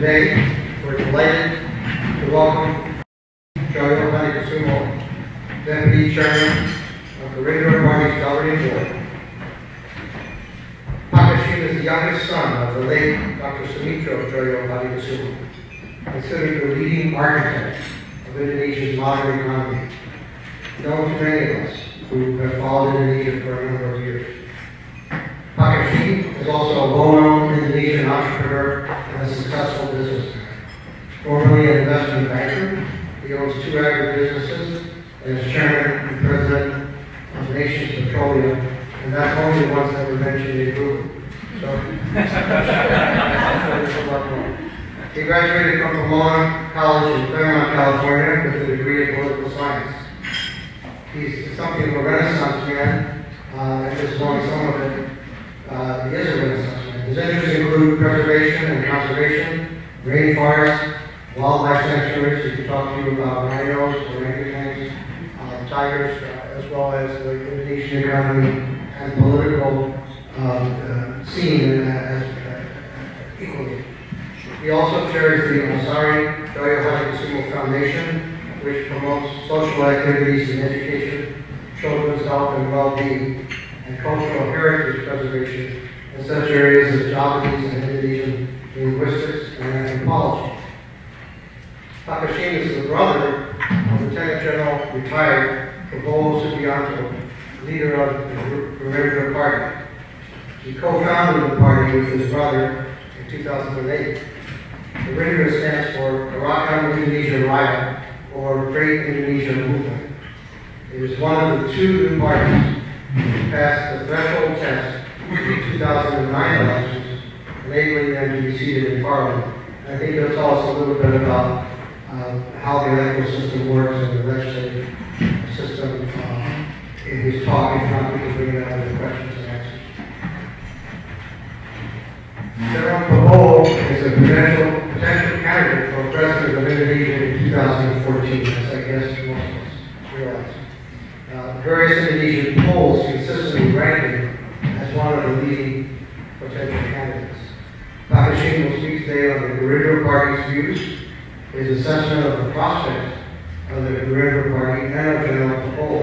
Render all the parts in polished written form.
Today, we're delighted to welcome Djojohadikusumo, Deputy Chairman of the Gerindra Party's governing board. Hashim is the youngest son of the late Dr. Djojohadikusumo, considered the leading architect of Indonesia's modern economy, known to many of us who have followed Indonesia for a number of years. Hashim is also a well-known Indonesian entrepreneur and a successful businessman. Formerly an investment banker, he owns 2 agribusinesses and is chairman and president of the nation's petroleum, and that's only the ones that were mentioned in Google. So, he graduated from Pomona College in Claremont, California with a degree in political science. He's something of a Renaissance man, and just knowing some of it, he is a Renaissance man. His interests include preservation and conservation, rainforests, wildlife sanctuaries. He can talk to you about rhinos, orangutans, tigers, as well as the Indonesian economy and political scene as equally. He also chairs the Djojohadikusumo Foundation, which promotes social activities in education, children's health and well-being, and cultural heritage preservation in such areas as Javanese and Indonesian linguistics and anthropology. Hashim is the brother of Lieutenant General retired Prabowo Subianto, leader of the Gerindra Party. He co-founded the party with his brother in 2008. The Gerindra stands for Gerakan Indonesia Raya, or Great Indonesia Movement. It is one of the 2 new parties to pass the threshold test in the 2009 elections, enabling them to be seated in Parliament. And I think they'll tell us a little bit about how the electoral system works and the legislative system in his talk. If not, we can bring it out in the questions and answers. General Prabowo is a potential candidate for president of Indonesia in 2014, as I guess most of us realize. Various Indonesian polls consistently rank him as one of the leading potential candidates. Hashim will speak today on the Gerindra Party's views, his assessment of the prospects of the Gerindra Party and of General Prabowo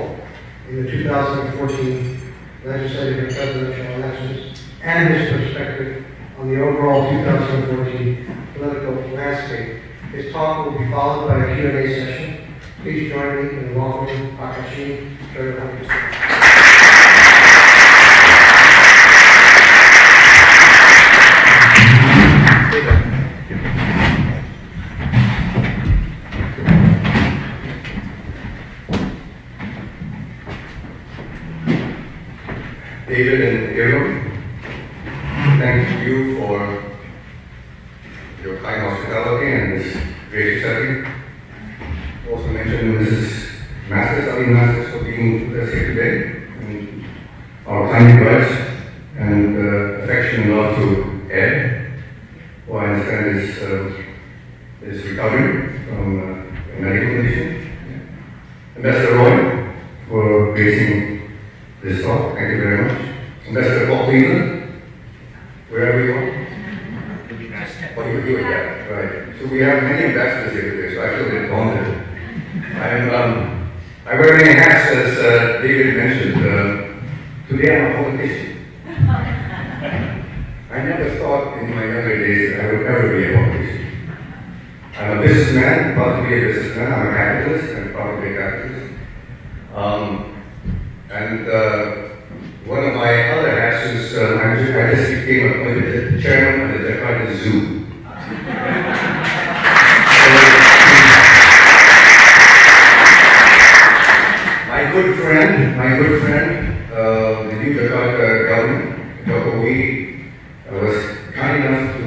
in the 2014 legislative and presidential elections, and his perspective on the overall 2014 political landscape. His talk will be followed by a Q&A session. Please join me in welcoming Hashim Djojohadikusumo. David and Aaron, thank you for your kind hospitality and this great setting. Also mention Mrs. Masters, Ali Masters, for being with us here today. And our kind regards and affection and love to Ed, who I understand is recovering from a medical condition. Ambassador Roy, for gracing this talk. Thank you very much. Ambassador Paul Cleveland, wherever you are. Oh, you were here, yeah, right. So we have many ambassadors here today, so I feel a bit honored. I wear many hats, as David mentioned. Today I'm a politician. I never thought in my younger days that I would ever be a politician. I'm a businessman, proud to be a businessman. I'm a capitalist, and proud to be a capitalist. One of my other hats is I just became appointed chairman of the Jakarta Zoo. My good friend, the new Jakarta government, Jokowi, was kind enough to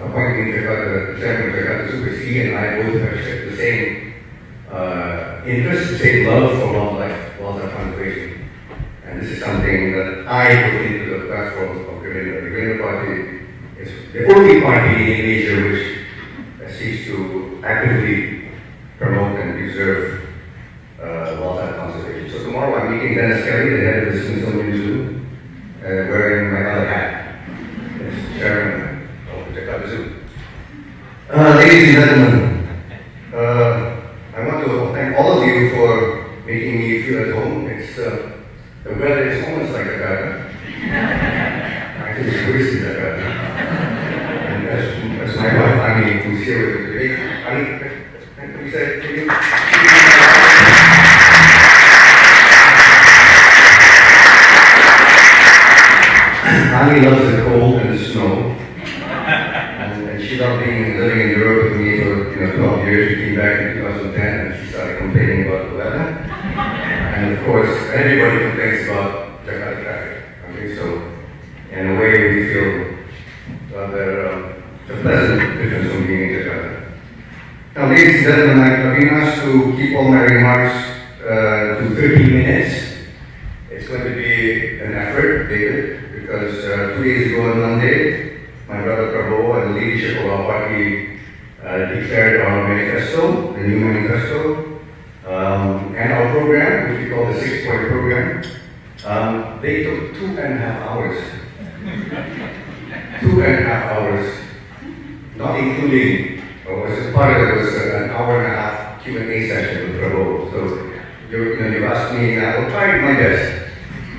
appoint me Jakarta, chairman of Jakarta Zoo, because he and I both have shared the same interest, the same love for wildlife conservation. And this is something that I put into the platform of Gerindra. The Gerindra Party is the only party in Indonesia which seeks to actively promote and preserve wildlife conservation. So tomorrow I'm meeting Dennis Kelly, the head of the Smithsonian Zoo, wearing my other hat as chairman of the Jakarta Zoo. Ladies and gentlemen, I want to thank all of you for making me feel at home. The weather is almost like Jakarta. I think it's worse than Jakarta. And as my wife, Ani, who's here with me today, Ani, can we say, can you? Ani loves the cold and the snow. And she loved living in Europe with me for 12 years. She came back in 2010 and she started complaining about the weather. And of course, everybody complains about Jakarta traffic. Okay, so in a way we feel rather a pleasant difference from being in Jakarta. Now, ladies and gentlemen, I've been asked to keep all my remarks to 30 minutes. It's going to be an effort, David, because 2 days ago on Monday, my brother Prabowo and the leadership of our party declared our manifesto, the new manifesto, and our program, which we call the 6-point program. They took 2.5 hours. 2.5 hours, not including, part of it was an hour and a half Q&A session with Prabowo. So you've asked me, and I will try my best.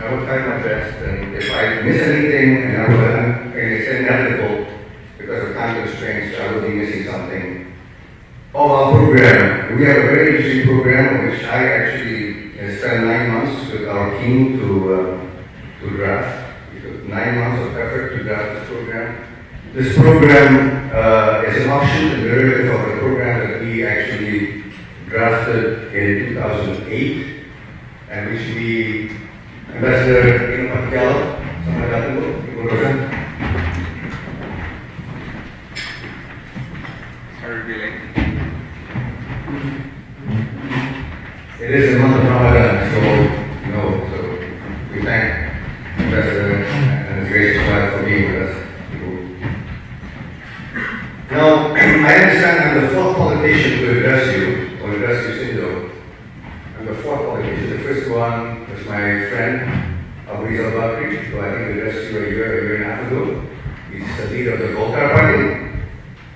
I will try my best, and if I miss anything, and it's inevitable because of time constraints, I will be missing something. Of our program, we have a very interesting program which I actually spent 9 months with our team to draft. We took 9 months of effort to draft this program. This program is an offshoot and derivative of the program that we actually drafted in 2008, and which we Ambassador Gerindra Party, sama datang Bu, Ibu Rosa. It is a month of Ramadan, so we thank Ambassador and his gracious wife for being with us. Now, I understand I'm the fourth politician to address you, or address USINDO. I'm the fourth politician. The first one was my friend, Gerindra Party, who I think addressed you a year and a half ago. He's the leader of the Gerindra Party.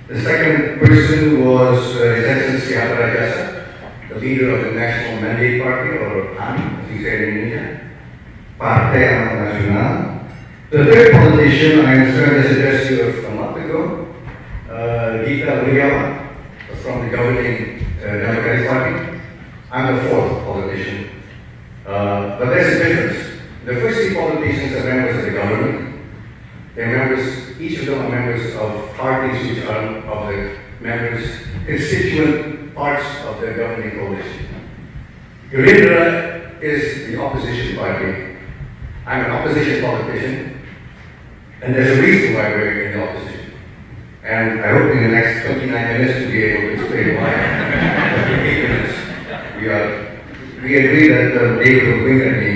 The second person was His Excellency Rajasa, the leader of the National Mandate Party, or PAN, as we say in Indonesia, Partai Amanat Nasional. The third politician I understand has addressed you a month ago, Gita Wirjawan, from the governing Democratic Party. I'm the fourth politician. But there's a difference. The first three politicians are members of the government. They're members, each of them are members of parties which are of the members, constituent parts of the governing coalition. Gerindra is the opposition party. I'm an opposition politician, and there's a reason why we're in the opposition. And I hope in the next 29 minutes to be able to explain why. 28 minutes. We agree that David will wing at me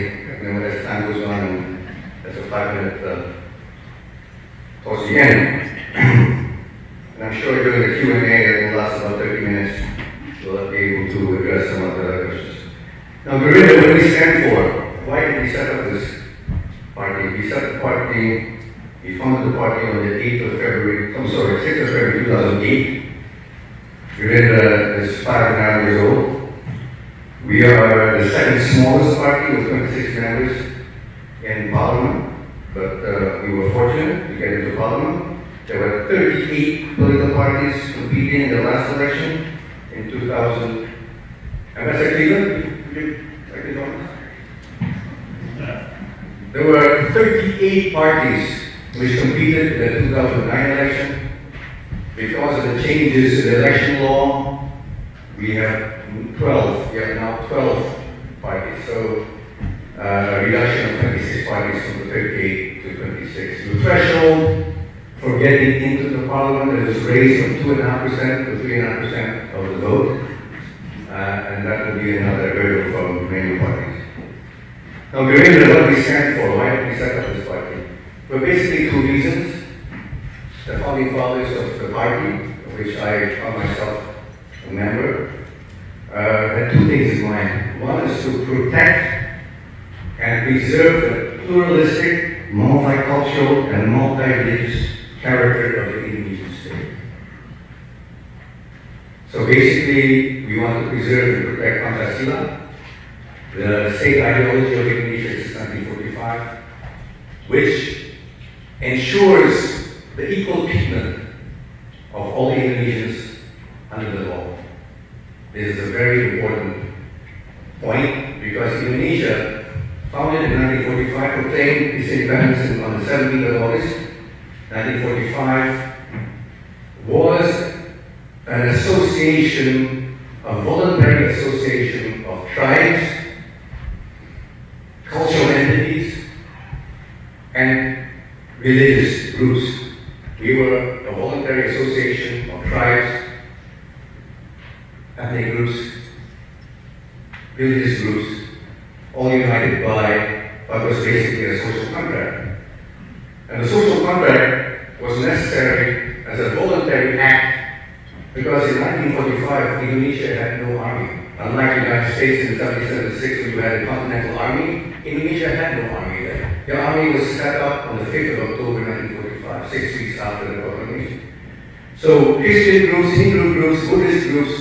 as time goes on, and that's a 5-minute towards the end. And I'm sure during the Q&A that will last about 30 minutes, we'll be able to address some of the other questions. Now, Gerindra, what do we stand for? Why did we set up this party? We set the party, we founded the party on the 6th of February 2008. Gerindra is 5.5 years old. We are the second smallest party with 26 members in Parliament, but we were fortunate to get into Parliament. There were 38 political parties competing in the last election in 2000. Ambassador Cleveland, would you like to join us? There were 38 parties which competed in the 2009 election. Because of the changes in the election law, we have 12. We have now 12 parties. So a reduction of 26 parties from the 38 to 26. The threshold for getting into the parliament is raised from 2.5% to 3.5% of the vote. And that will be another hurdle for many parties. Now, Gerindra, what do we stand for? Why did we set up this party? Well, basically 2 reasons. The founding fathers of the party, of which I found myself a member, had 2 things in mind. One is to protect and preserve the pluralistic, multicultural, and multi-religious character of the Indonesian state. So basically, we want to preserve and protect Pancasila, the state ideology of Indonesia since 1945, which ensures the equal treatment of all Indonesians under the law. This is a very important point because Indonesia, founded in 1945, proclaimed its independence on the 17th of August 1945, was an association, a voluntary association of tribes, cultural entities, and religious groups. We were a voluntary association of tribes, ethnic groups, religious groups, all united by what was basically a social contract. And the social contract was necessary as a voluntary act because in 1945, Indonesia had no army. Unlike the United States in 1776, when you had a continental army, Indonesia had no army then. The army was set up on the 5th of October 1945, 6 weeks after the proclamation. So Christian groups, Hindu groups, Buddhist groups,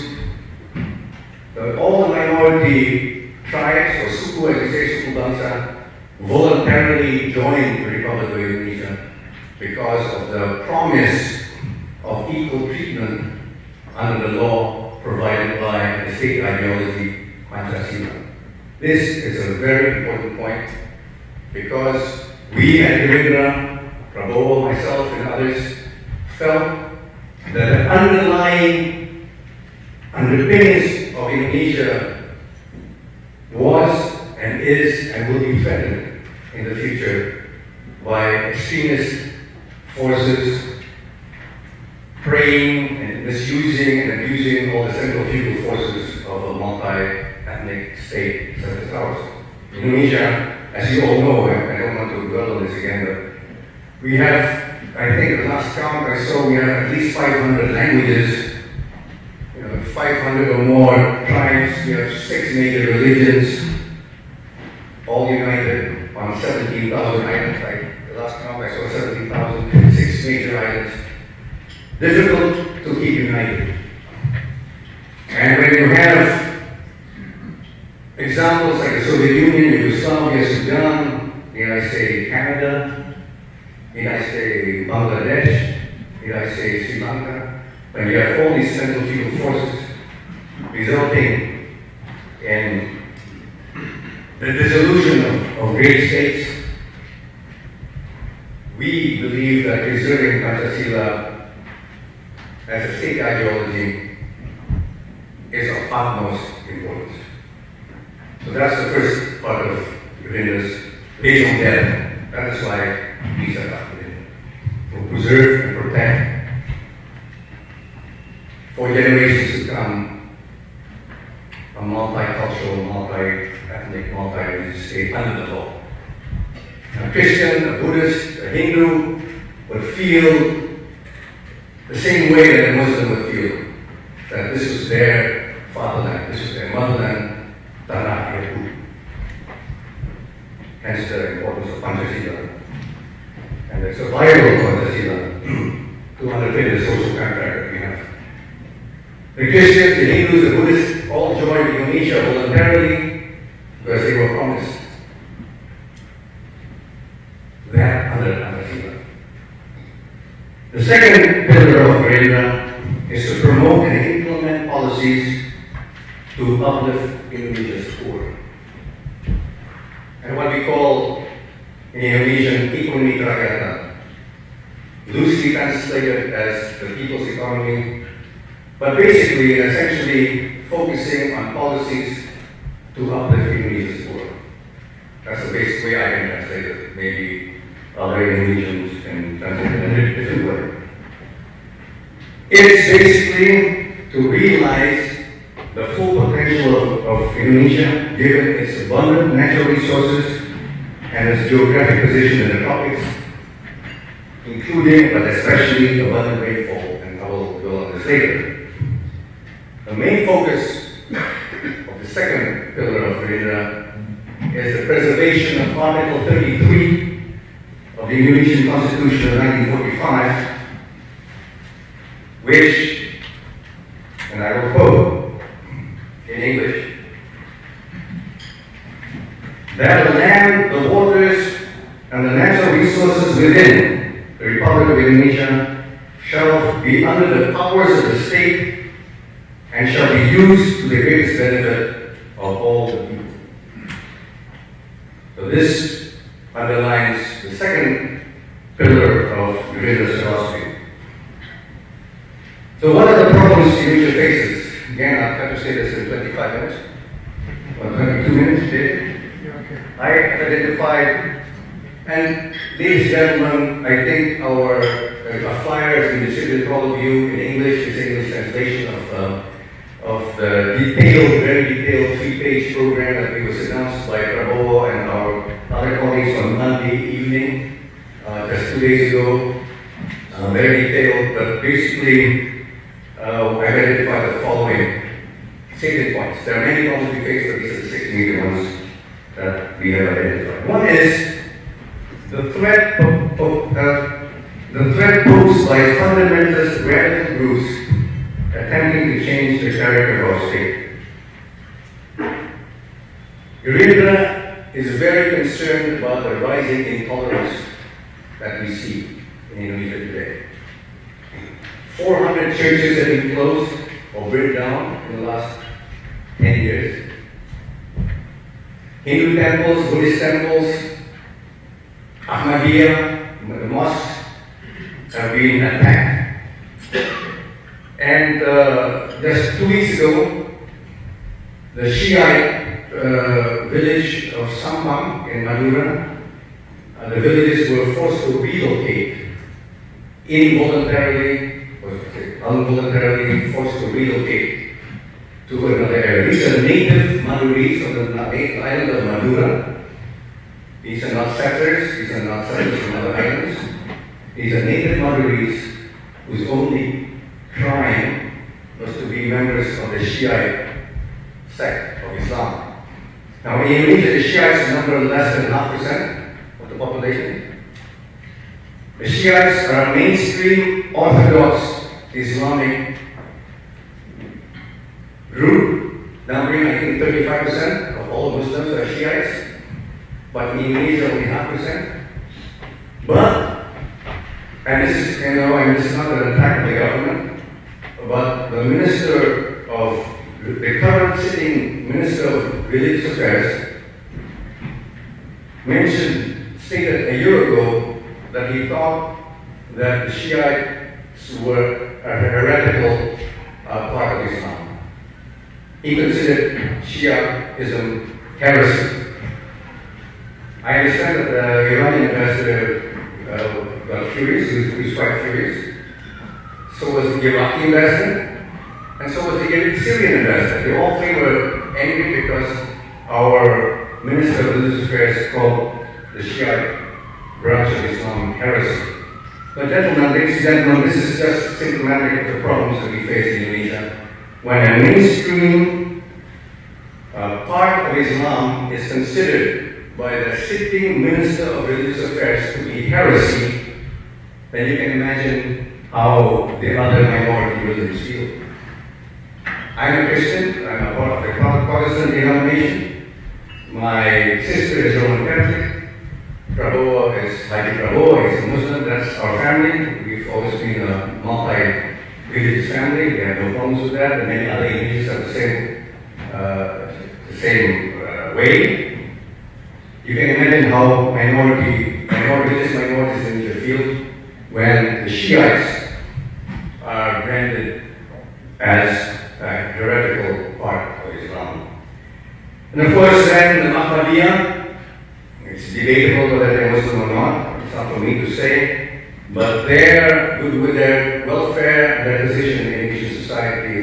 all the minority tribes, or suku, as we say, suku bangsa, voluntarily joined the Republic of Indonesia because of the promise of equal treatment under the law provided by the state ideology, Pancasila. This is a very important point because we at Gerindra, Prabowo, myself, and others felt that the underlying underpinnings of Indonesia was and is and will be threatened in the future by extremist forces preying and misusing and abusing all the centrifugal forces of a multi-ethnic state such as ours. Indonesia, as you all know, I don't want to dwell on this again, but we have, I think the last count I saw, we have at least 500 languages, 500 or more tribes, we have 6 major religions, all united on 17,000 islands. The last count I saw 17,000, 6 major islands. Difficult to keep united. And when you have examples like the Soviet Union, Yugoslavia, Sudan, I say Canada, I say Bangladesh, I say Sri Lanka, when you have all these centrifugal forces resulting in the dissolution of great states, we believe that preserving Pancasila as a state ideology is of utmost importance. So that's the first part of Gerindra's raison d'etre. That is why these are happening. To preserve and protect for generations to come a multicultural, multi-ethnic, multi-religious state under the law. A Christian, a Buddhist, a Hindu would feel the same way that a Muslim would feel that this was their fatherland, this was their motherland, Tanah Airku. Hence the importance of Pancasila and the survival of Pancasila to underpin the social contract that we have. The Christians, the Hindus, the Buddhists all joined Indonesia voluntarily because they were promised that under Pancasila. The second pillar of Gerindra is to promote and implement policies to uplift Indonesia's poor. And what we call in Indonesian ekonomi kerakyatan, loosely translated as the people's economy, but basically and essentially focusing on policies to uplift Indonesia's poor. That's the basic way I can translate it. Maybe other Indonesians can translate it in a different way. It's basically to realize the full potential of Indonesia, given its abundant natural resources and its geographic position in the tropics, including but especially abundant rainfall, and I will go on this later. The main focus of the second pillar of Gerindra is the preservation of Article 33 of the Indonesian Constitution of 1945, which, and and I will quote in English, that the land, the waters, and the natural resources within the Republic of Indonesia shall be under the powers of the state and shall be used to the greatest benefit of all the people. So this underlines the second pillar of Gerindra's philosophy. So what are the problems Indonesia faces? Again, I'll try to say this in 25 minutes, or 22 minutes, David. I identified, and ladies and gentlemen, I think our flyer has been distributed to all of you in English. It's English translation of the detailed, very detailed 3-page program that was announced by Prabowo and our other colleagues on Monday evening, just 2 days ago. Very detailed, but basically, I've identified the following salient points. There are many problems we face, but these are the 6 major ones that we have identified. One is the threat posed by fundamentalist radical groups attempting to change the character of our state. Gerindra is very concerned about the rising intolerance that we see in Indonesia today. 400 churches have been closed or burned down in the last 10 years. Hindu temples, Buddhist temples, Ahmadiyya, the mosques have been attacked. And just 2 weeks ago, the Shiite village of Sampang in Madura, the villages were forced to relocate, involuntarily or involuntarily forced to relocate to another area. These are native Maduris on the island of Madura. These are not settlers, these are not settlers from other islands. These are native Maduris whose only crime was to be members of the Shiite sect of Islam. Now in Indonesia, the Shiites number less than 0.5% of the population. The Shiites are a mainstream Orthodox Islamic group, numbering I think 35% of all Muslims are Shiites, but in Indonesia only 0.5%. But, and this is, and this is not an attack on the government, but the current sitting Minister of Religious Affairs stated a year ago that he thought that the Shiites were a heretical part of Islam. He considered Shiaism heresy. I understand that the Iranian ambassador got furious, he was quite furious. So was the Iraqi ambassador, and so was the Syrian ambassador. They all three were angry because our Minister of Religious Affairs called the Shiite branch of Islam heresy. But gentlemen, ladies and gentlemen, this is just symptomatic of the problems that we face in Indonesia. When a mainstream part of Islam is considered by the sitting Minister of Religious Affairs to be heresy, then you can imagine how the other minority religions feel. I'm a Christian, I'm a part of the Protestant denomination. My sister is Roman Catholic. Haji Prabowo is a Muslim, that's our family. We've always been a multi-religious family. We have no problems with that, and many other Indonesians are the same way. You can imagine how religious minorities in Indonesia feel when the Shiites are branded as a heretical part of Islam. And of course, then the Ahmadiyya, it's debatable whether they're Muslim or not. It's not for me to say. But with their welfare and their position in Indonesian society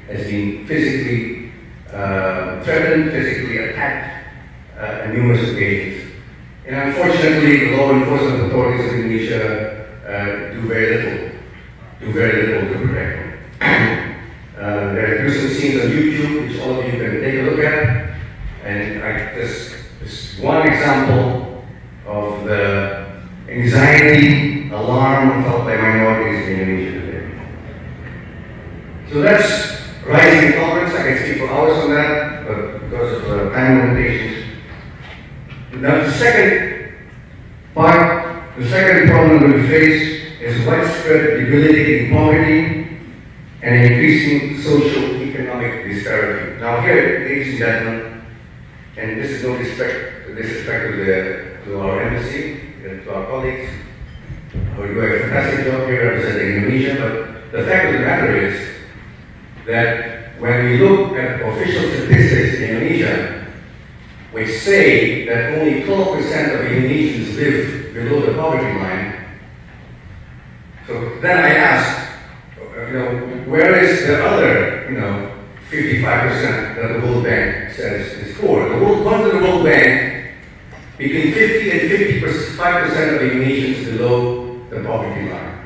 has been physically threatened, physically attacked on numerous occasions. And unfortunately, the law enforcement authorities of Indonesia do very little to protect them. There are gruesome scenes on YouTube, which all of you can take a look at. And this is one example of the anxiety, alarm felt by minorities in Indonesia today. So that's rising intolerance. I can speak for hours on that, but because of time limitations. Now the second problem we face is widespread debilitating poverty and increasing social economic disparity. Now here, ladies and gentlemen, and this is no disrespect to our embassy and to our colleagues, who do a fantastic job here representing Indonesia, but the fact of the matter is that when we look at official statistics in Indonesia, which say that only 12% of Indonesians live below the poverty line, so then I ask, where is the other, 55% that the World Bank says is poor? According to the World Bank, between 50 and 55% of Indonesians below the poverty line.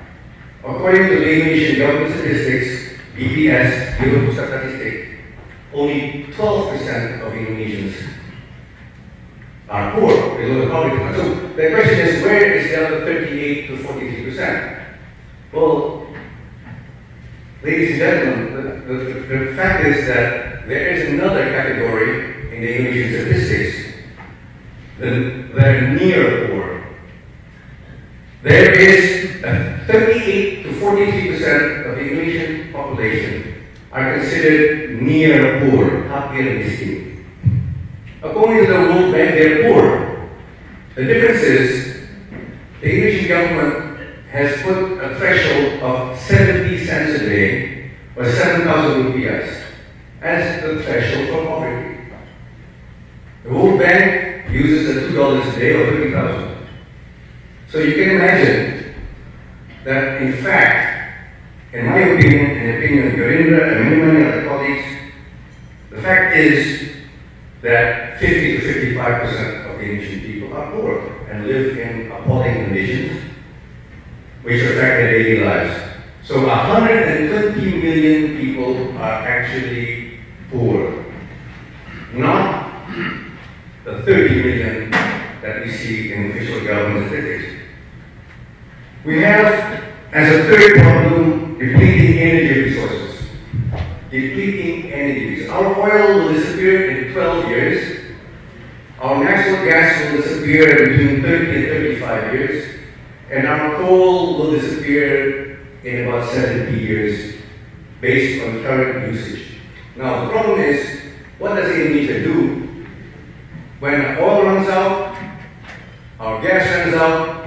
According to the Indonesian government statistics, BPS, Bureau Pusat Statistik, only 12% of Indonesians are poor, below the poverty line. So the question is, where is the other 38 to 43%? Well, ladies and gentlemen, the fact is that there is another category in the Indonesian statistics, they're near poor. There is 38 to 43% of the Indonesian population are considered near poor, hampir miskin. According to the World Bank, they're poor. The difference is the Indonesian government has put a threshold of 70 cents a day, or 7,000 rupiahs, as the threshold for poverty. The World Bank uses a $2 a day or 30,000. So you can imagine that, in fact, in my opinion, in the opinion of Gerindra and many other colleagues, the fact is that 50 to 55% of the Indonesian people are poor and live in appalling conditions which affect their daily lives. So 120 million people are actually poor, not the 30 million that we see in official government statistics. We have, as a third problem, depleting energy resources. Depleting energy resources. Our oil will disappear in 12 years. Our natural gas will disappear between 30 and 35 years. And our coal will disappear in about 70 years based on current usage. Now, the problem is, what does Indonesia do when oil runs out, our gas runs out,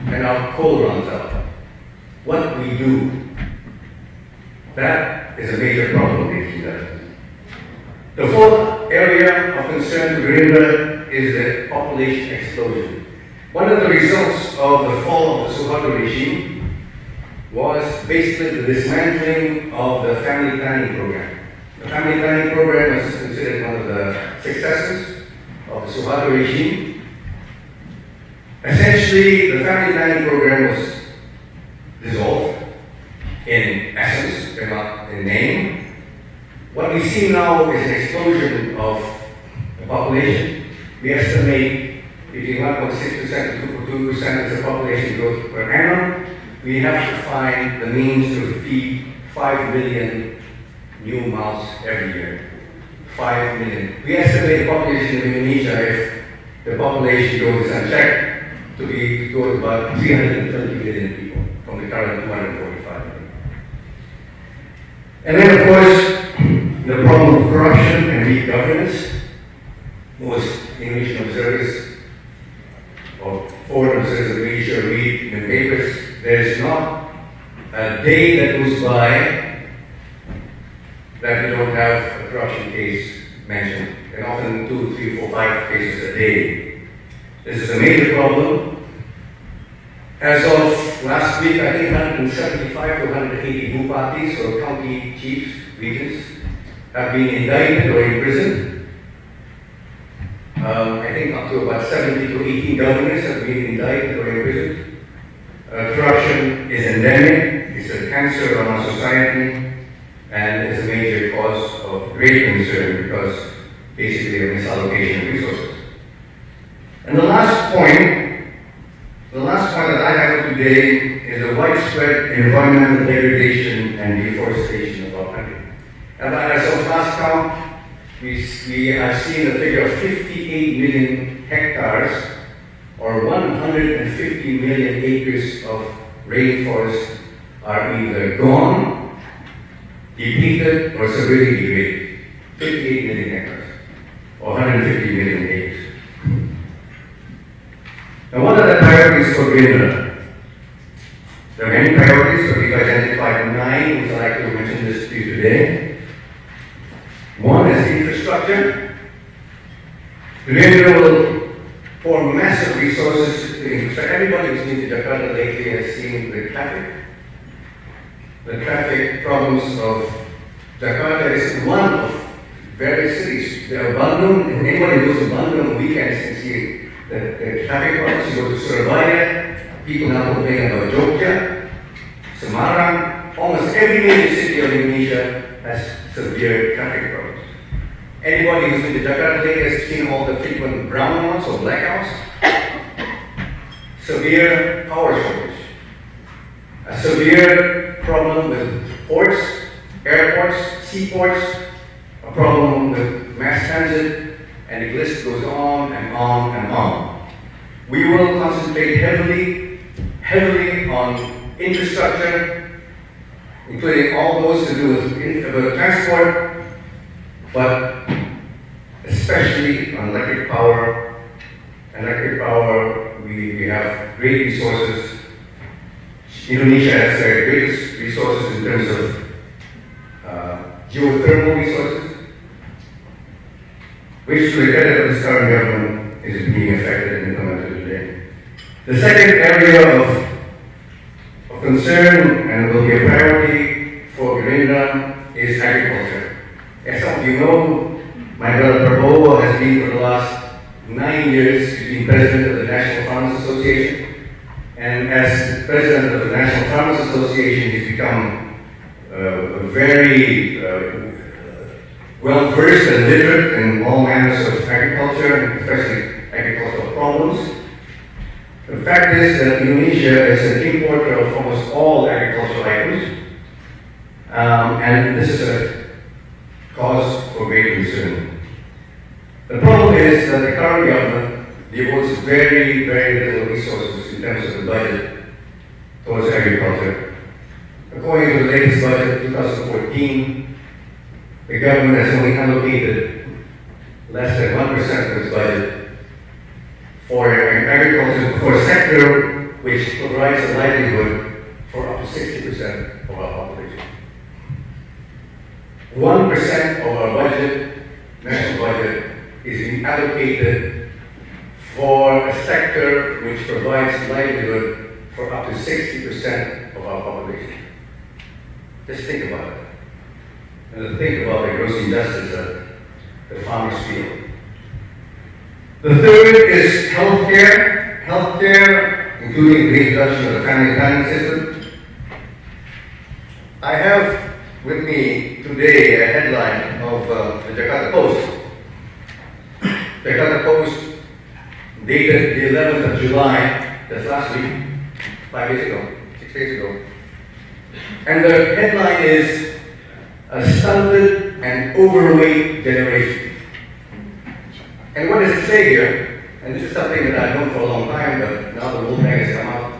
and our coal runs out? What do we do? That is a major problem, ladies and gentlemen. The fourth area of concern to Gerindra is the population explosion. One of the results of the fall of the Suharto regime was basically the dismantling of the family planning program. The family planning program was considered one of the successes of the Suharto regime. Essentially, the family planning program was dissolved in essence, but not in name. What we see now is an explosion of the population. We estimate between 1.6% to 2% as the population growth per annum. We have to find the means to feed 5 million new mouths every year. 5 million. We estimate the population of Indonesia, if the population growth is unchecked, to go to about 330 million people from the current 245 million. And then, of course, the problem of corruption and weak governance. Most Indonesian observers or foreign observers of Indonesia read in the papers, there's not a day that goes by that we don't have a corruption case mentioned, and often 2, 3, 4, 5 cases a day. This is a major problem. As of last week, I think 175 to 180 bupatis, or county chiefs, regions, have been indicted or imprisoned. I think up to about 70 to 18 governors have been indicted or imprisoned. Corruption is endemic, it's a cancer on our society, and it's a major cause of great concern because basically a misallocation of resources. And the last point that I have today is the widespread environmental degradation and deforestation of our country. And as of last count, we have seen a figure of 58 million hectares, or 150 million acres of rainforest are either gone, depleted, or severely degraded. 58 million hectares, or 150 million acres. Now, what are the priorities for Gerindra? There are many priorities, but we've identified 9, which I'd like to mention this to you today. One is infrastructure. Gerindra will pour massive resources to infrastructure. Everybody who's been to Jakarta lately has seen the traffic problems of Jakarta. Is one of various cities. There are Bandung, and anybody who goes to Bandung on weekends can see the traffic problems. You go to Surabaya, people now complain about Jogja, Semarang. Almost every major city of Indonesia has severe traffic problems. Anybody who's been to Jakarta lately has seen all the frequent brownouts or blackouts. Severe power shortage. A severe problem with ports, airports, seaports, a problem with mass transit, and the list goes on and on and on. We will concentrate heavily on infrastructure, including all those to do with transport, but especially on electric power. We have great resources. Indonesia has their greatest resources in terms of geothermal resources, which to the credit of this current government is being affected and implemented today. The second area of concern and will be a priority for Gerindra is agriculture. As some of you know, my brother Prabowo has been for the last 9 years president of the National Farmers Association, and as president of the National Farmers Association, he's become very well-versed and literate in all manners of agriculture, and especially agricultural problems. The fact is that Indonesia is an importer of almost all agricultural items, and this is a cause for great concern. The problem is that the current government devotes very little resources in terms of the budget towards agriculture. According to the latest budget, 2014, the government has only allocated less than 1% of its budget for agriculture, for a sector which provides a livelihood for up to 60% of our population. 1% of our budget, national budget, is being allocated for a sector which provides livelihood for up to 60% of our population. Just think about it. And think about the gross injustice that the farmers feel. The third is healthcare. Healthcare, including the introduction of the family planning system. I have with me today a headline of the Jakarta Post. Jakarta Post, dated the 11th of July, that's last week, 5 days ago, 6 days ago. And the headline is, "A stunted and overweight generation." And what does it say here? And this is something that I've known for a long time, but now the World Bank has come out.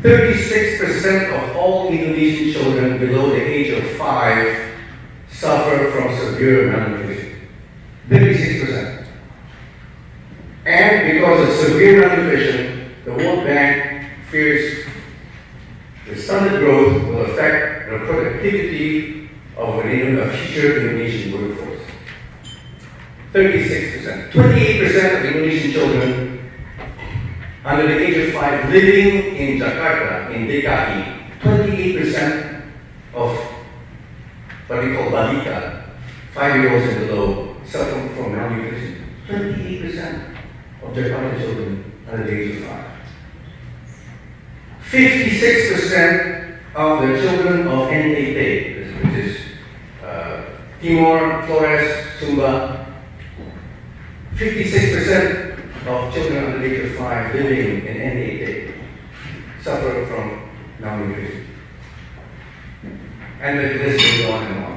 36% of all Indonesian children below the age of 5 suffer from severe malnutrition. 36%. And because of severe malnutrition, the World Bank fears the stunted growth will affect the productivity of a future Indonesian workforce. 36%. 28% of Indonesian children under the age of 5 living in Jakarta, in DKI, 28% of what we call balita, 5-year-olds and below, suffer from malnutrition. 28% of Jakarta children under the age of 5. 56% of the children of NTT, which is Timor, Flores, Sumba, 56% of children under the age of 5 living in NTT suffer from malnutrition. And the list goes on and on.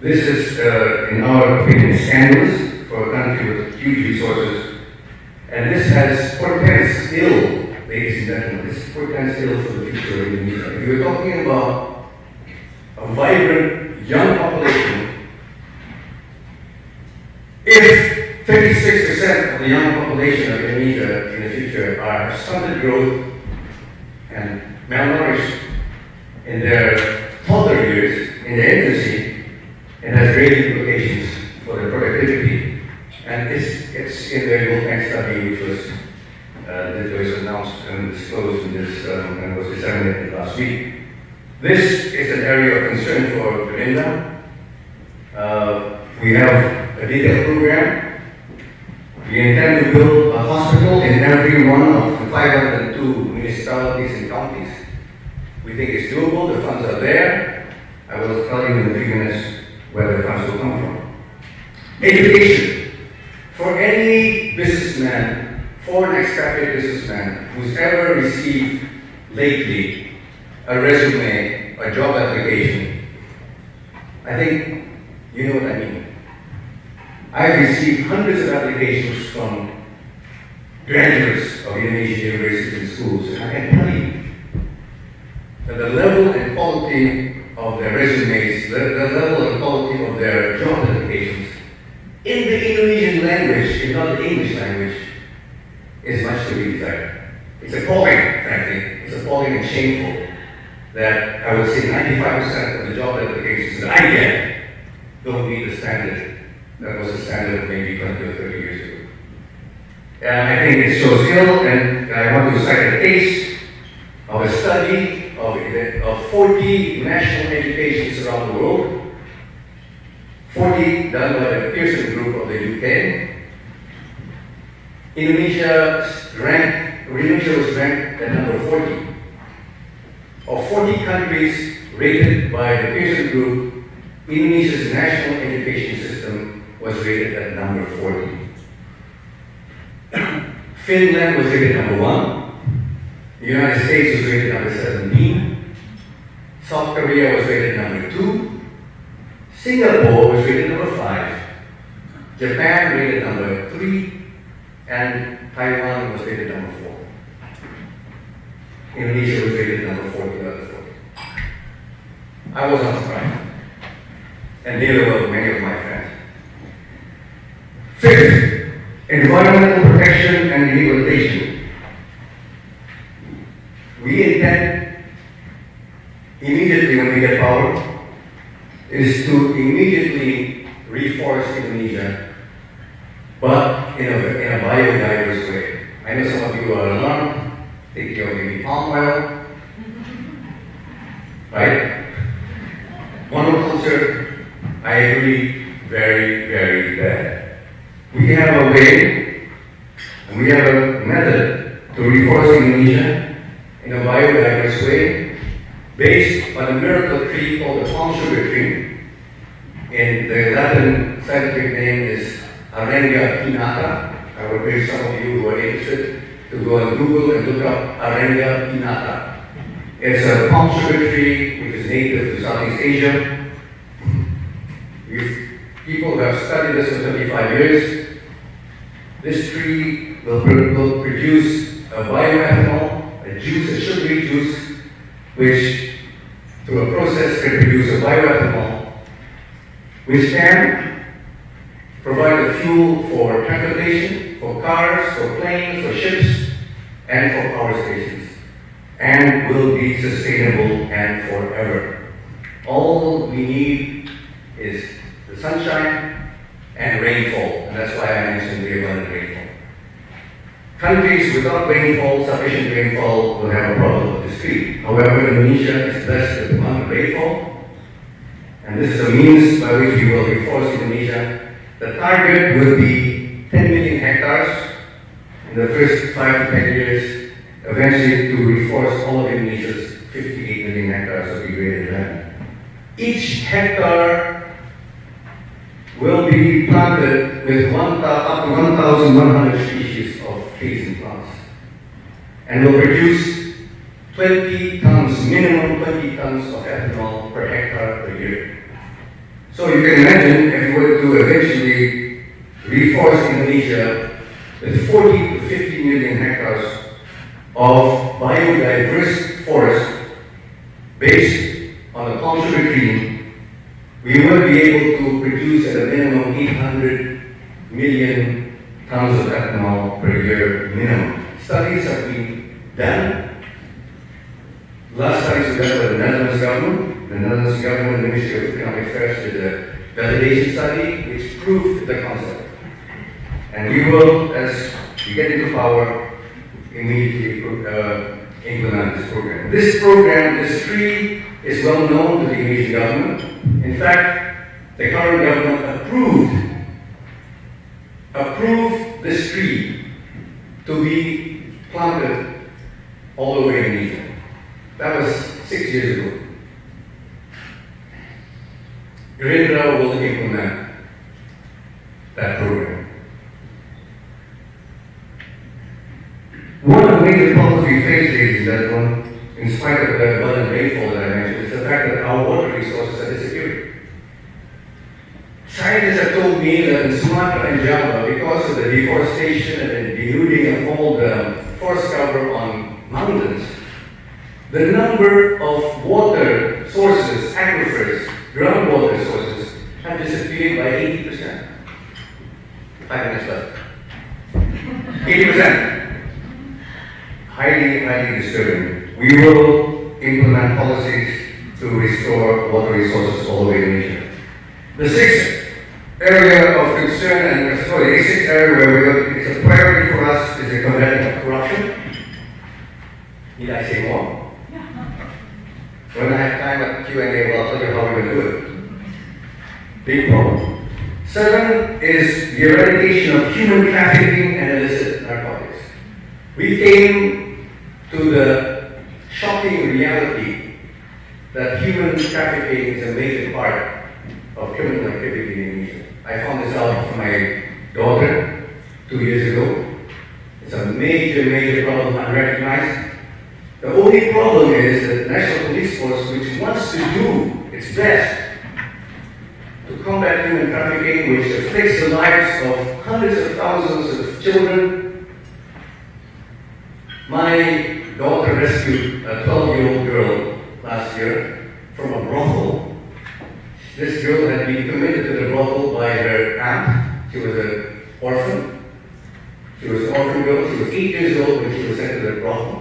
This is, in our opinion, scandalous for a country with huge resources. And this has portends ill, ladies and gentlemen, this portends ill for the future of Indonesia. If you're talking about a vibrant, young population, if 36% of the young population of Indonesia in the future are stunted growth and malnourished in their toddler years, in their infancy, it has great implications for their productivity. And it's in their World Bank study, which was announced and disclosed in this and was disseminated last week. This is an area of concern for Gerindra. We have a detailed program. We intend to build a hospital in every one of the 502 municipalities and counties. We think it's doable, the funds are there. I will tell you in a few minutes where the funds will come from. Education. For any businessman, foreign expatriate businessman, who's ever received lately a resume, a job application, I think you know what I mean. I've received hundreds of applications from graduates of Indonesian universities and schools, and I can tell you that the level and quality of their resumes, the level and quality of their job applications in the Indonesian language, if not the English language, is much to be desired. It's appalling, frankly. It's appalling and shameful that I would say 95% of the job applications that I get don't meet the standard that was the standard maybe 20 or 30 years ago. And I think it shows ill, and I want to cite a case of a study of 40 national educations around the world, 40 done by the Pearson Group of the UK. Indonesia was ranked at number 40. Of 40 countries rated by the Pearson Group, Indonesia's national education system was rated at number 40. Finland was rated number 1. The United States was rated number 17. South Korea was rated number 2. Singapore was rated number 5, Japan rated number 3, and Taiwan was rated number 4. Indonesia was rated number 40 out of 40. I was not surprised, and neither were many of my friends. Fifth, environmental protection and rehabilitation. We intend, immediately when we get power, is to immediately reforest Indonesia, but in a biodiverse way. I know some of you are alarmed, thinking of maybe palm oil, right? Monoculture, I agree, very, very bad. We have a way, and we have a method to reforest Indonesia in a biodiverse way, based on a miracle tree called the palm sugar tree. And the Latin scientific name is Arenga pinnata. I would urge some of you who are interested to go on Google and look up Arenga pinnata. It's a palm sugar tree which is native to Southeast Asia. People have studied this for 25 years. This tree will produce a bioethanol, a juice, a sugary juice, which through a process can produce a bioethanol, which can provide the fuel for transportation, for cars, for planes, for ships, and for power stations, and will be sustainable and forever. All we need is the sunshine and rainfall, and that's why I mentioned the abundant rainfall. Countries without rainfall, sufficient rainfall, will have a problem with this tree. However, Indonesia is blessed with abundant rainfall, and this is a means by which we will reforest Indonesia. The target will be 10 million hectares in the first 5 to 10 years, eventually to reforest all of Indonesia's 58 million hectares of degraded land. Each hectare will be planted with up to 1,100 species of trees and plants, and will produce 20 tons, minimum 20 tons of ethanol per hectare per year. So you can imagine if we were to eventually reforest Indonesia with 40 to 50 million hectares of biodiverse forest based on the palm sugar tree, we will be able to produce at a minimum 800 million tons of ethanol per year minimum. Studies have been done. Last studies were done by the Netherlands government. The Netherlands government, the Ministry of Economic Affairs, did a validation study which proved the concept. And we will, as we get into power, immediately implement this program. This program, this tree, is well known to the Indonesian government. In fact, the current government approved this tree to be planted all over Indonesia. That was 6 years ago. Gerindra will implement that program. One of the major problems we face, ladies and gentlemen, in spite of the abundant rainfall that I mentioned, is the fact that our water resources are disappearing. Scientists have told me that in Sumatra and Java, because of the deforestation and the denuding of all the forest cover on mountains, the number of water sources, aquifers, groundwater sources, have disappeared by 80%. 5 minutes left. 80%. Highly disturbing. We will implement policies to restore water resources all over Indonesia. The sixth area of concern, the sixth area where it's a priority for us is the combating of corruption. Need I say more? When I have time at Q&A, I'll tell you how we're going to do it. Big problem. 7 is the eradication of human trafficking and illicit narcotics. We came to the shocking reality that human trafficking is a major part of criminal activity in Indonesia. I found this out from my daughter 2 years ago. It's a major problem, unrecognized. The only problem is that the National Police Force, which wants to do its best to combat human trafficking, which afflicts the lives of hundreds of thousands of children. My daughter rescued a 12-year-old girl last year from a brothel. This girl had been committed to the brothel by her aunt. She was an orphan. She was an orphan girl. She was 8 years old when she was sent to the brothel.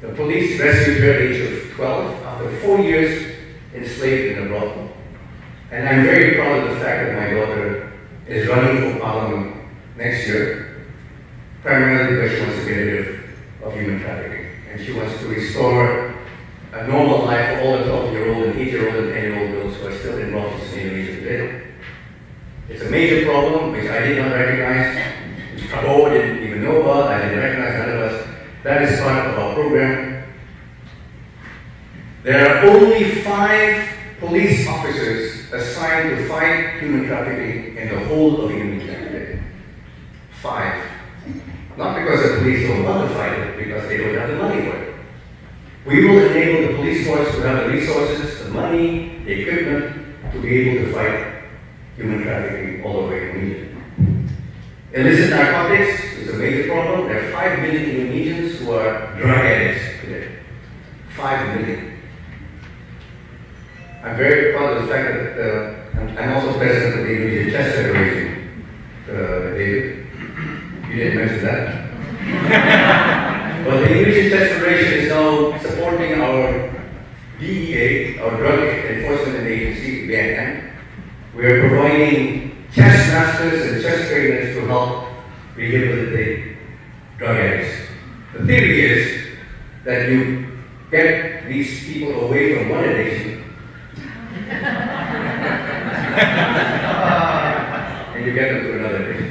The police rescued her at the age of 12 after 4 years enslaved in a brothel. And I'm very proud of the fact that my daughter is running for parliament next year, primarily because she wants to get rid of human trafficking. And she wants to restore a normal life for all the 12-year-old and 8-year-old and 10-year-old girls who are still in brothels in Indonesia today. It's a major problem which I did not recognize, which Prabowo didn't even know about, I didn't recognize, none of us. That is part of our program. There are only 5 police officers assigned to fight human trafficking in the whole of Indonesia today. 5. Not because the police don't want to fight it, because they don't have the money for it. We will enable the police force to have the resources, the money, the equipment to be able to fight human trafficking all over Indonesia. Illicit narcotics is a major problem. There are 5 million Indonesians who are drug addicts today. 5 million. I'm very proud of the fact that I'm also president of the Indonesian Chess Federation. David, you didn't mention that. But the Indonesian Chess Federation is now supporting our DEA, our Drug Enforcement Agency, BNN. We are providing chess masters and chess trainers to help rehabilitate drug addicts. The theory is that you get these people away from one addiction and you get them to another addiction.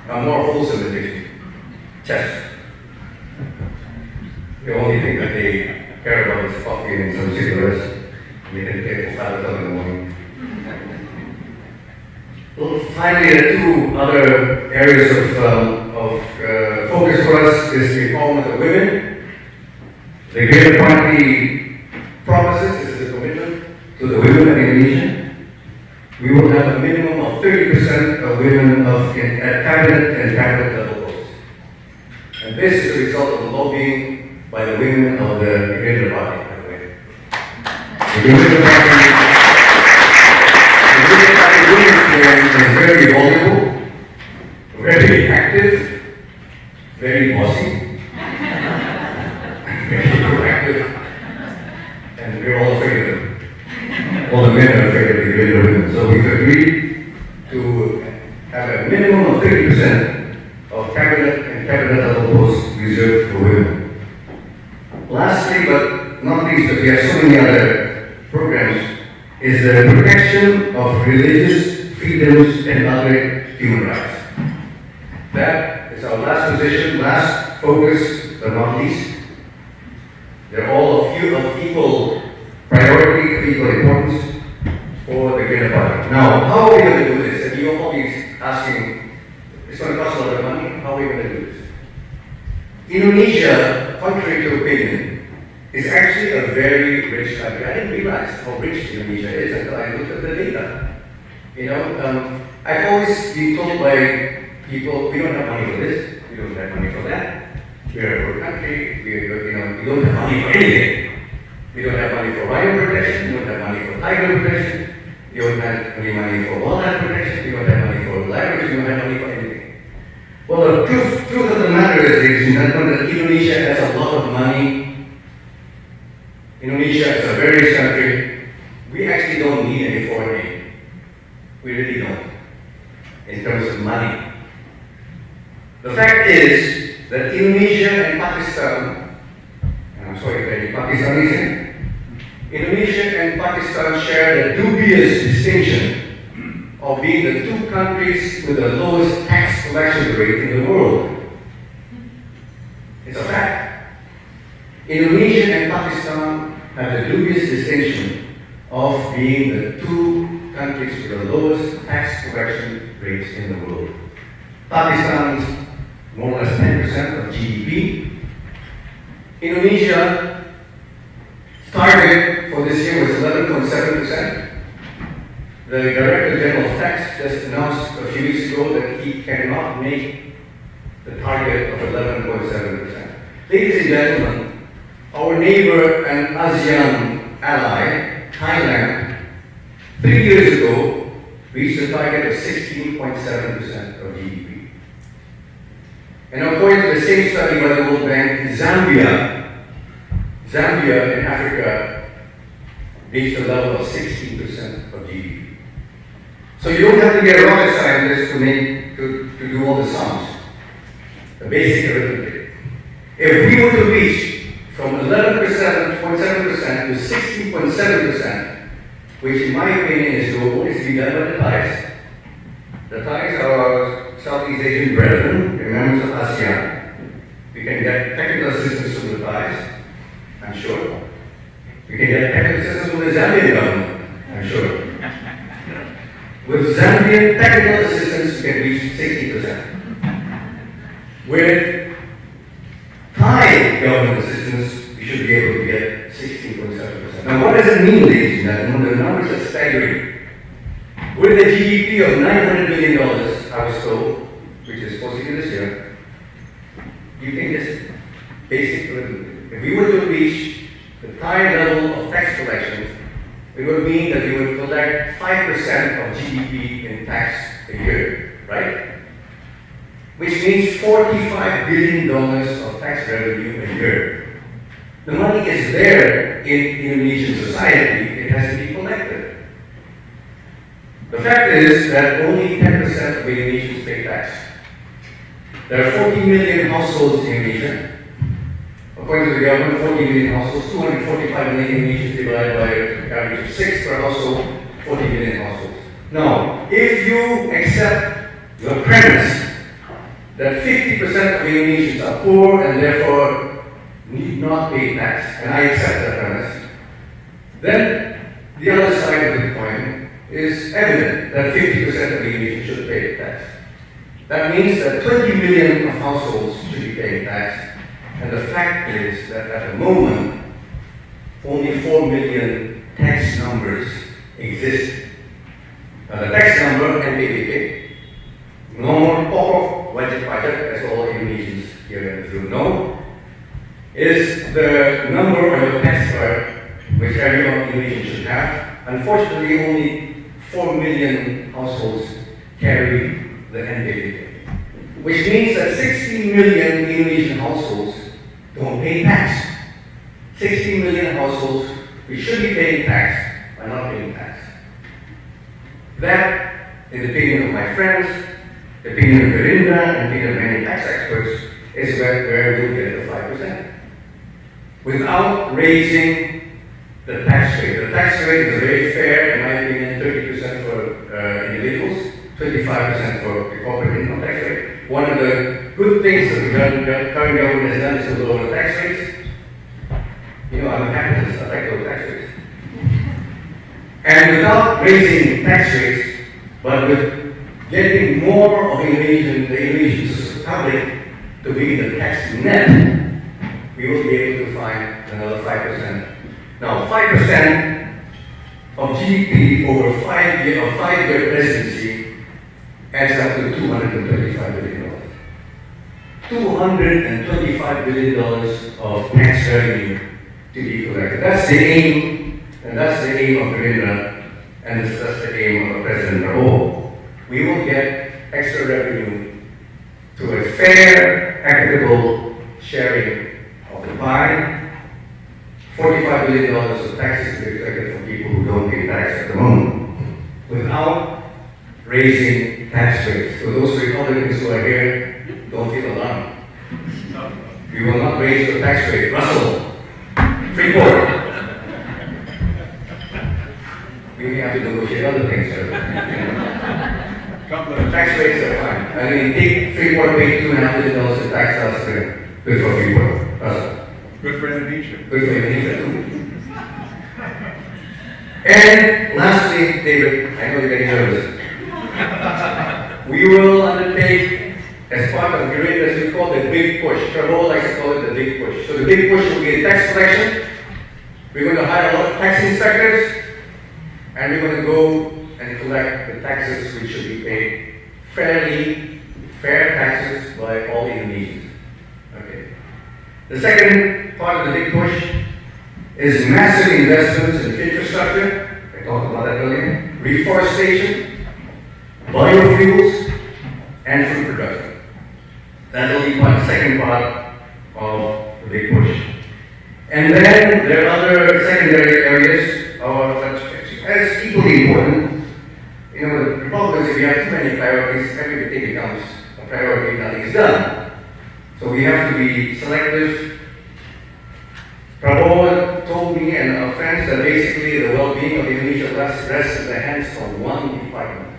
A more wholesome addiction. Chess. The only thing that they care about is coffee and some cigarettes. You can take for 5 o'clock in the morning. Well, finally, the 2 other areas of focus for us is the empowerment of women. The Gerindra Party promises, this is a commitment, to the women of Indonesia, we will have a minimum of 30% of women at cabinet and cabinet level posts. And this is a result of lobbying by the women of the Gerindra Party, by the way. The Gerindra Party is very vulnerable, very active, very bossy, very proactive, and we're all afraid of them. All the men are afraid of the Gerindra women. So we've agreed to have a minimum of 30% of cabinet and cabinet level posts reserved for women. Lastly, but not least, but we have so many other programs, is the protection of religious freedoms and other human rights. That is our last position, last focus, but not least. They're all of equal priority, of equal importance for the Gerindra Party. Now, how are we going to do this? And you're always asking, it's going to cost a lot of money, how are we going to do this? Indonesia, contrary to opinion, is actually a very rich country. I didn't realize how rich Indonesia is until I looked at the data. I've always been told by people, we don't have money for this, we don't have money for that. We're a poor country, we don't have money for anything. We don't have money for rhino protection, we don't have money for tiger protection, we don't have any money for wildlife protection, we don't have money for libraries, we don't have money for anything. Well, the truth of the matter is, ladies and gentlemen, that Indonesia has a lot of money. Indonesia is a very rich country. We actually don't need any foreign aid. We really don't, in terms of money. The fact is that Indonesia and Pakistan, and I'm sorry if any Pakistanis here, Indonesia and Pakistan share the dubious distinction of being the two countries with the lowest tax collection rate in the world. It's a fact. Indonesia and Pakistan have the dubious distinction of being the two countries with the lowest tax collection rates in the world. Pakistan is more or less 10% of GDP. Indonesia target for this year was 11.7%. The Director General of Tax just announced a few weeks ago that he cannot make the target of 11.7%. Ladies and gentlemen, our neighbor and ASEAN ally, Thailand, 3 years ago reached a target of 16.7% of GDP. And according to the same study by the World Bank, Zambia in Africa reached a level of 16% of GDP. So you don't have to be a rocket scientist to do all the sums. The basic arithmetic. If we were to reach from 11.7% to 16.7%, which in my opinion is doable, is to be done by the Thais. The Thais are our Southeast Asian brethren, they're members of ASEAN. We can get technical assistance from the Thais, I'm sure. We can get technical assistance from the Zambian government, I'm sure. With Zambian technical assistance, we can reach 60%. With Thai government assistance, we should be able to get 16.7%. Now, what does it mean, ladies and gentlemen? The numbers are staggering. With a GDP of $900 million, I was told, which is supposed to be this year, you can just basically, if we were to reach the Thai level of tax collection, it would mean that we would collect 5% of GDP in tax a year, right? Which means $45 billion of tax revenue a year. The money is there in Indonesian society, it has to be collected. The fact is that only 10% of Indonesians pay tax. There are 40 million households in Indonesia. According to the government, 40 million households, 245 million Indonesians divided by an average of 6 per household, 40 million households. Now, if you accept the premise that 50% of Indonesians are poor and therefore need not pay tax, and I accept that premise, then the other side of the coin is evident that 50% of Indonesians should pay tax. That means that 20 million of households should be paying tax. And the fact is that at the moment, only 4 million tax numbers exist. Now, the tax number, NPWP, nomor pokok wajib pajak, as all Indonesians here in this room know, is the number of the tax card which every Indonesian should have. Unfortunately, only 4 million households carry the NPWP, which means that 60 million Indonesian households don't pay tax. 60 million households which should be paying tax are not paying tax. That, in the opinion of my friends, the opinion of Gerindra, and the opinion of many tax experts, is where we'll get the 5%. Without raising the tax rate. The tax rate is very fair, in my opinion, 30% for individuals, 25% for the corporate income tax rate. One of the good things that the current government has done is to lower the tax rates. You know, I'm a capitalist, I like those tax rates. And without raising tax rates, but with getting more of the Indonesian public to be the tax net, we will be able to find another 5%. Now, 5% of GDP over a five-year presidency adds up to $225 billion. $225 billion of tax revenue to be collected. That's the aim, and that's the aim of Gerindra, and that's the aim of President Prabowo. We will get extra revenue through a fair, equitable sharing of the pie. $45 billion of taxes to be collected from people who don't pay tax at the moment, without raising tax rates. So those Republicans who are here, don't feel alarmed. We will not raise the tax rate. Russell, Freeport. We may have to negotiate other things. Tax rates are fine. I mean, take Freeport paid $2.5 billion in tax last year. Good for Freeport. Russell. Good for Indonesia. Good for Indonesia too. And lastly, David, I know you're getting nervous. We will undertake, as part of Gerindra, we call the big push. Prabowo likes to call it the big push. So the big push will be a tax collection. We're going to hire a lot of tax inspectors, and we're going to go and collect the taxes which should be paid fairly, fair taxes by all Indonesians. Okay. The second part of the big push is massive investments in infrastructure. I talked about that earlier. Reforestation, biofuels, and food production. That will be the second part of the big push. And then there are other secondary areas as equally important. You know, the Republicans, if you have too many priorities, everything becomes a priority, nothing is done. So we have to be selective. Prabowo told me and our friends that basically the well-being of Indonesia rests in the hands of one department.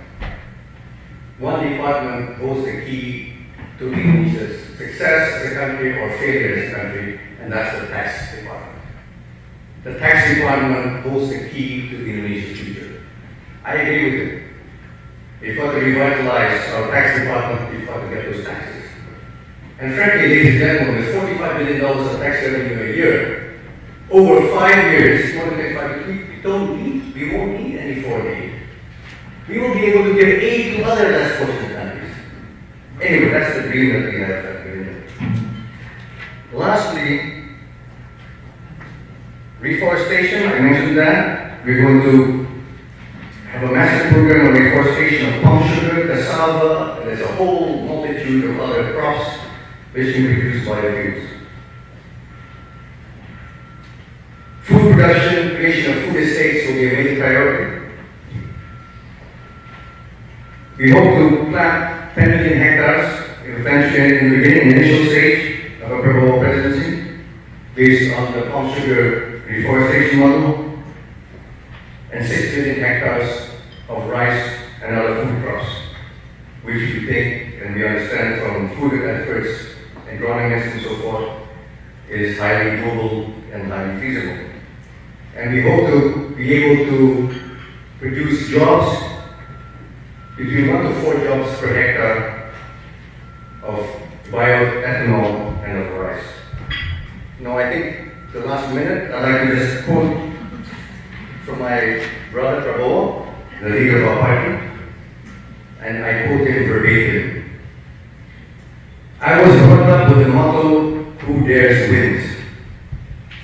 One department holds the key to Indonesia's success as a country or failure as a country, and that's the tax department. The tax department holds the key to Indonesia's future. I agree with you. We've got to revitalize our tax department, we've got to get those taxes. And frankly, ladies and gentlemen, with $45 billion of tax revenue a year, over 5 years, we won't need any foreign aid. We will be able to give aid to other less fortunate countries. Anyway, that's the dream that we have at Gerindra. Lastly, reforestation, I mentioned that. We're going to have a massive program of reforestation of palm sugar, cassava, and there's a whole multitude of other crops which can produce biofuels. Food production, creation of food estates will be a major priority. We hope to plant 10 million hectares in the beginning, initial stage of a Prabowo presidency, based on the palm sugar reforestation model, and 6 million hectares of rice and other food crops, which we think and we understand from food experts, agronomists and so forth, is highly doable and highly feasible. And we hope to be able to produce jobs, between 1 to 4 jobs per hectare of bioethanol and of rice. Now I think the last minute, I'd like to just quote from my brother Prabowo, the leader of our party, and I quote him verbatim. I was brought up with the motto, who dares wins.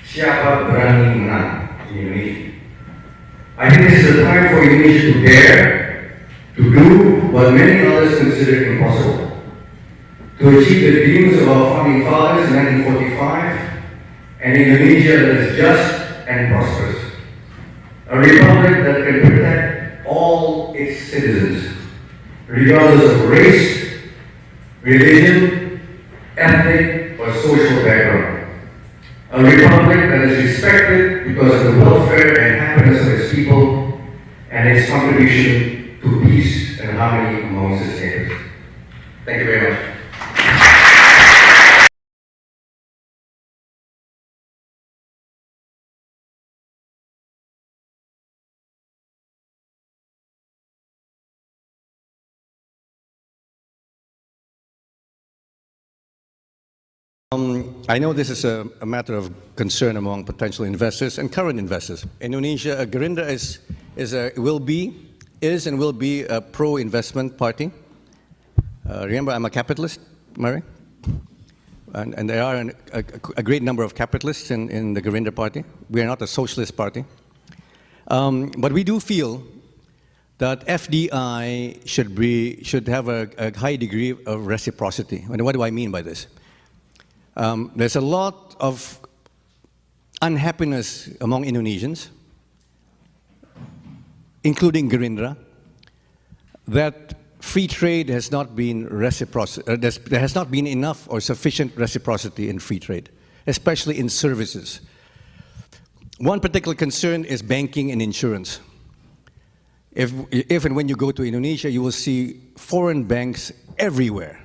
Siapa berani menang in Indonesia. I think this is a time for Indonesia to dare to do what many others consider impossible. To achieve the dreams of our founding fathers in 1945, an Indonesia that is just and prosperous. A republic that can protect all its citizens, regardless of race, religion, ethnic, or social background. A republic that is respected because of the welfare and happiness of its people and its contribution to peace and harmony amongst its neighbors. Thank you very much. I know this is a matter of concern among potential investors and current investors. Indonesia, Gerindra is and will be a pro-investment party. Remember, I'm a capitalist, Murray, and there are a great number of capitalists in the Gerindra Party. We are not a socialist party, but we do feel that FDI should have a high degree of reciprocity. And what do I mean by this? There's a lot of unhappiness among Indonesians, including Gerindra, that free trade has not been there has not been enough or sufficient reciprocity in free trade, especially in services. One particular concern is banking and insurance. If and when you go to Indonesia, you will see foreign banks everywhere.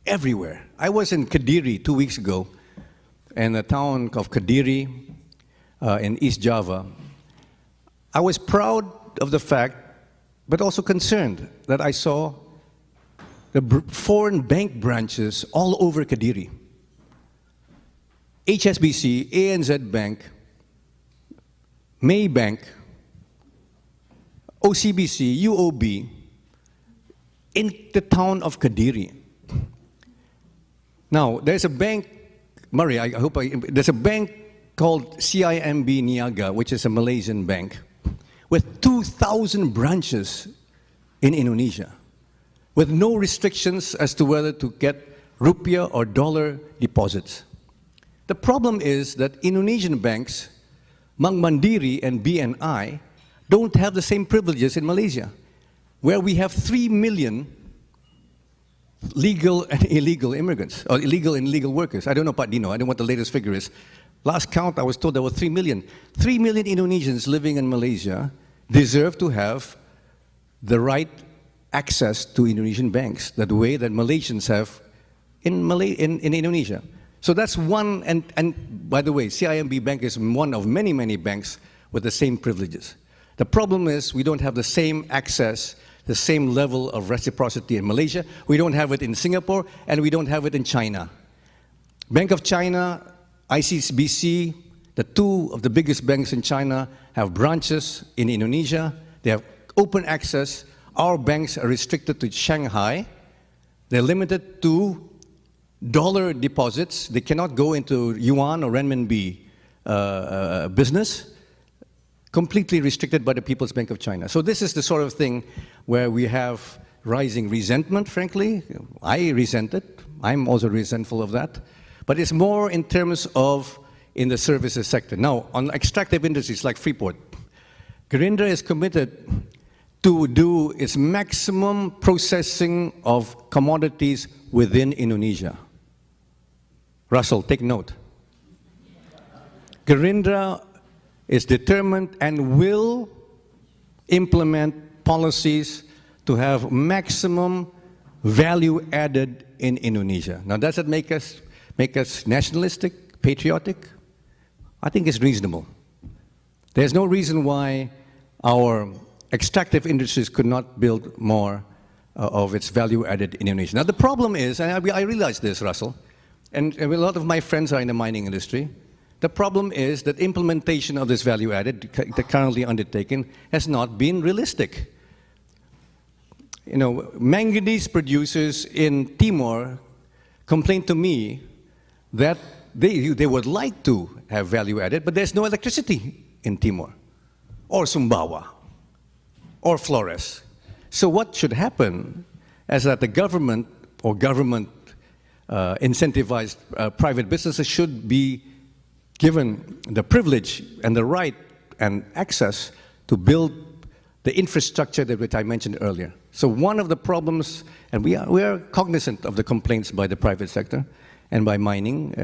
Everywhere. I was in Kediri 2 weeks ago, in the town of Kediri in East Java. I was proud of the fact, but also concerned that I saw the foreign bank branches all over Kediri. HSBC, ANZ Bank, Maybank, OCBC, UOB, in the town of Kediri. Now, there's a bank, Murray, there's a bank called CIMB Niaga, which is a Malaysian bank, with 2,000 branches in Indonesia, with no restrictions as to whether to get rupiah or dollar deposits. The problem is that Indonesian banks, Bank Mandiri and BNI, don't have the same privileges in Malaysia, where we have 3 million legal and illegal immigrants, or illegal and legal workers. I don't know, Pak Dino, I don't know what the latest figure is. Last count, I was told there were 3 million. 3 million Indonesians living in Malaysia deserve to have the right access to Indonesian banks, the way that Malaysians have in Indonesia. So that's one, and by the way, CIMB Bank is one of many, many banks with the same privileges. The problem is we don't have the same access, the same level of reciprocity in Malaysia. We don't have it in Singapore, and we don't have it in China. Bank of China, ICBC, the two of the biggest banks in China, have branches in Indonesia. They have open access. Our banks are restricted to Shanghai. They're limited to dollar deposits. They cannot go into yuan or renminbi business. Completely restricted by the People's Bank of China. So this is the sort of thing where we have rising resentment, frankly. I resent it. I'm also resentful of that. But it's more in terms of in the services sector. Now, on extractive industries like Freeport, Gerindra is committed to do its maximum processing of commodities within Indonesia. Russell, take note. Gerindra is determined and will implement policies to have maximum value added in Indonesia. Now, does it make us nationalistic, patriotic? I think it's reasonable. There's no reason why our extractive industries could not build more of its value added in Indonesia. Now, the problem is, and I realize this, Russell, and a lot of my friends are in the mining industry, The problem is that implementation of this value added currently undertaken has not been realistic. You know, manganese producers in Timor complained to me that they would like to have value added, but there's no electricity in Timor, or Sumbawa, or Flores. So what should happen is that the government or government incentivized private businesses should be given the privilege and the right and access to build the infrastructure that I mentioned earlier. So one of the problems, and we are cognizant of the complaints by the private sector and by the mining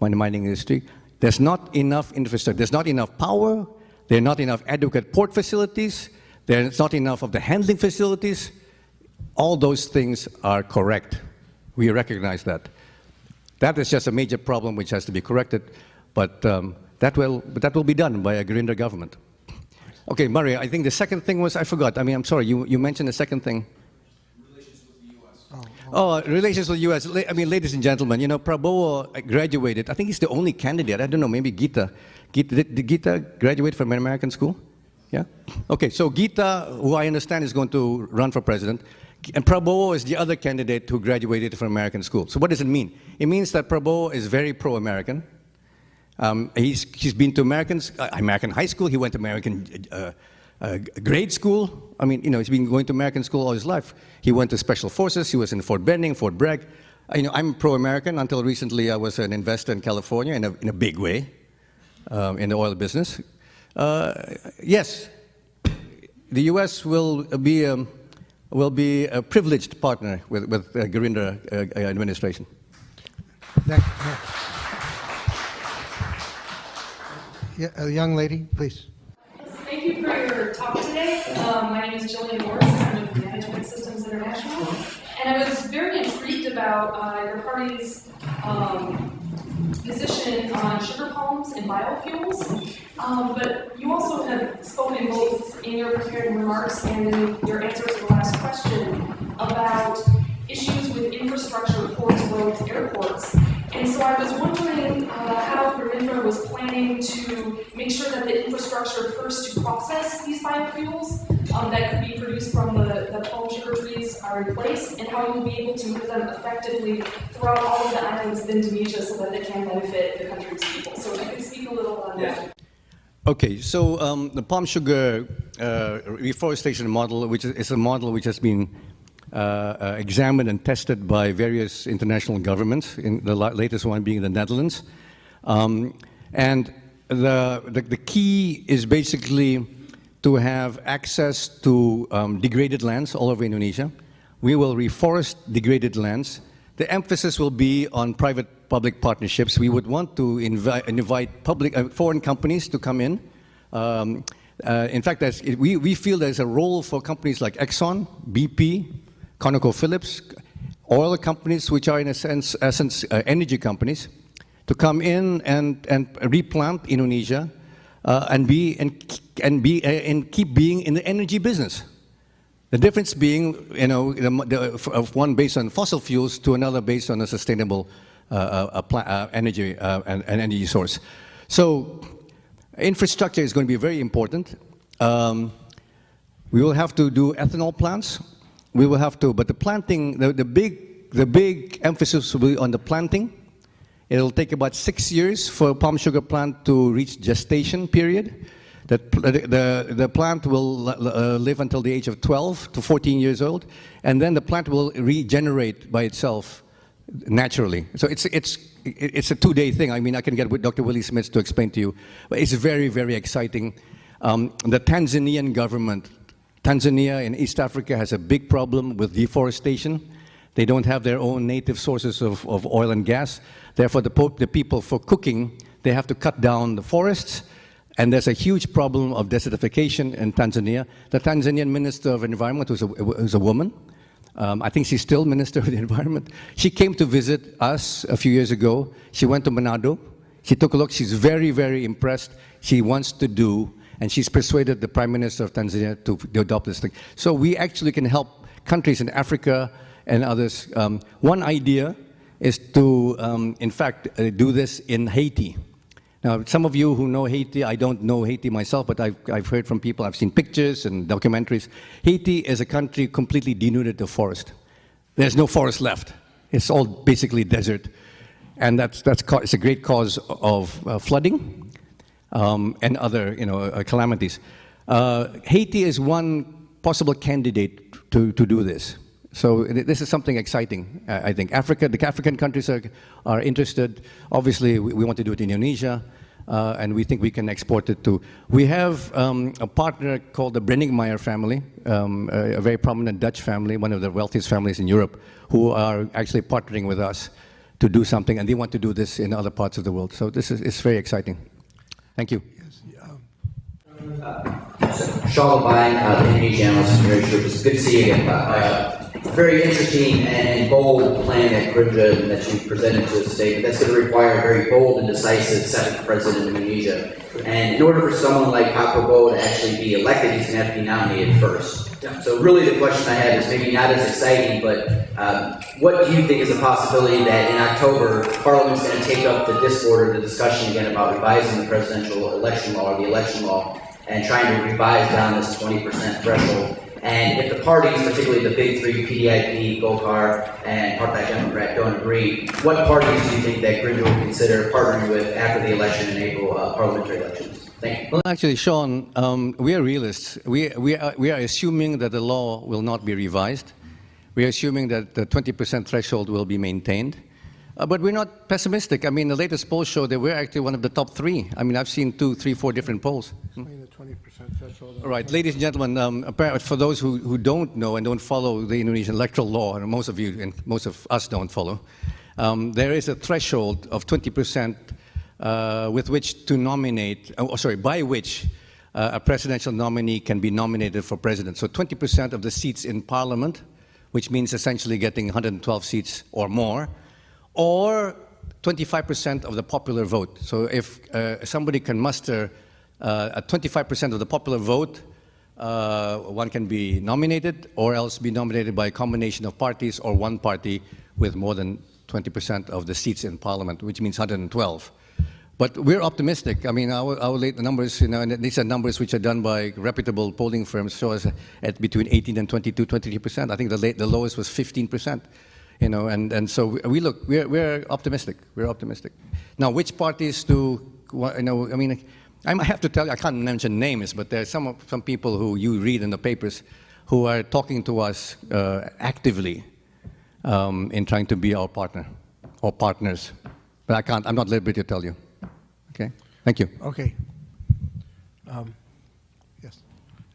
industry, there's not enough infrastructure, there's not enough power, there are not enough adequate port facilities, there's not enough of the handling facilities. All those things are correct. We recognize that. That is just a major problem which has to be corrected, but that will be done by a Gerindra government. Okay, Murray, I think the second thing was, I forgot. I mean, I'm sorry, you mentioned the second thing. Relations with the U.S. Relations with the U.S. I mean, ladies and gentlemen, you know, Prabowo graduated. I think he's the only candidate. I don't know, maybe Gita. Did Gita graduate from an American school? Yeah? Okay, so Gita, who I understand is going to run for president, and Prabowo is the other candidate who graduated from American school. So what does it mean? It means that Prabowo is very pro-American. He's been to American high school. He went to American grade school. I mean, you know, he's been going to American school all his life. He went to Special Forces. He was in Fort Benning, Fort Bragg. You know, I'm pro-American. Until recently, I was an investor in California in a big way, in the oil business. Yes, the U.S. will be a privileged partner with the Gerindra administration. Yeah, a young lady, please. Thank you for your talk today. My name is Jillian Morris. I'm with Management Systems International. And I was very intrigued about your party's position on sugar palms and biofuels. But you also have spoken both in your prepared remarks and in your answer to the last question about issues with infrastructure, ports, roads, airports. And so I was wondering how Gerindra was planning to make sure that the infrastructure first to process these biofuels that could be produced from the palm sugar trees are in place, and how you will be able to move them effectively throughout all of the islands of Indonesia so that they can benefit the country's people. So if you could speak a little on that. Okay, so the palm sugar reforestation model, which is a model which has been examined and tested by various international governments, in the latest one being the Netherlands. And the key is basically to have access to degraded lands all over Indonesia. We will reforest degraded lands. The emphasis will be on private-public partnerships. We would want to invite foreign companies to come in. In fact, we feel there's a role for companies like Exxon, BP, ConocoPhillips, oil companies, which are in essence energy companies, to come in and replant Indonesia and keep being in the energy business. The difference being, you know, one based on fossil fuels to another based on a sustainable energy energy source. So, infrastructure is going to be very important. We will have to do ethanol plants. We will have to, but the planting, the big emphasis will be on the planting. It'll take about 6 years for a palm sugar plant to reach gestation period. The plant will live until the age of 12 to 14 years old, and then the plant will regenerate by itself naturally. So it's a two-day thing. I mean, I can get Dr. Willie Smith to explain to you, but it's very, very exciting. The Tanzanian government, Tanzania in East Africa has a big problem with deforestation. They don't have their own native sources of oil and gas. Therefore, the people, for cooking, they have to cut down the forests. And there's a huge problem of desertification in Tanzania. The Tanzanian Minister of Environment, who's a woman, I think she's still Minister of the Environment. She came to visit us a few years ago. She went to Manado. She took a look. She's very, very impressed. She wants to do, and she's persuaded the Prime Minister of Tanzania to adopt this thing. So we actually can help countries in Africa and others. One idea is to, in fact, do this in Haiti. Now, some of you who know Haiti, I don't know Haiti myself, but I've heard from people, I've seen pictures and documentaries. Haiti is a country completely denuded of forest. There's no forest left. It's all basically desert. And it's a great cause of flooding and other calamities. Haiti is one possible candidate to do this. So this is something exciting, I think. The African countries are interested. Obviously, we want to do it in Indonesia, and we think we can export it too. We have a partner called the Brenningmeier family, a very prominent Dutch family, one of the wealthiest families in Europe, who are actually partnering with us to do something, and they want to do this in other parts of the world. So it's very exciting. Thank you. Sean Levine, the Indonesian Analysts Marriage Group. It's good to see you again. Very interesting and bold plan that Gerindra that you presented to us today, but that's going to require a very bold and decisive seventh president of Indonesia. And in order for someone like Pak Prabowo to actually be elected, he's going to have to be nominated first. So really the question I have is maybe not as exciting, but what do you think is a possibility that in October, Parliament's going to take up the discord or the discussion again about revising the presidential election law or the election law and trying to revise down this 20% threshold? And if the parties, particularly the big three, PDIP, Golkar, and Partai Demokrat, don't agree, what parties do you think that Gerindra will consider partnering with after the election in April, parliamentary elections? Thank you. Well, actually, Sean, we are realists. We are assuming that the law will not be revised. We are assuming that the 20% threshold will be maintained. But we're not pessimistic. I mean, the latest polls show that we're actually one of the top three. I mean, I've seen 2, 3, 4 different polls. Explain the 20% threshold. All right, ladies and gentlemen, apparently for those who don't know and don't follow the Indonesian electoral law, and most of you and most of us don't follow, there is a threshold of 20% with which to nominate, by which a presidential nominee can be nominated for president. So 20% of the seats in parliament, which means essentially getting 112 seats or more, or 25% of the popular vote. So if somebody can muster at 25% of the popular vote, one can be nominated or else be nominated by a combination of parties or one party with more than 20% of the seats in parliament, which means 112. But we're optimistic. I mean, our late numbers, and these are numbers which are done by reputable polling firms, show us at between 18 and 22, 23%. I think the lowest was 15%. And so we're optimistic. We're optimistic. Now, which parties I have to tell you, I can't mention names, but there are some people who you read in the papers who are talking to us actively in trying to be our partner or partners. But I'm not liberty to tell you. Okay? Thank you. Okay. Yes.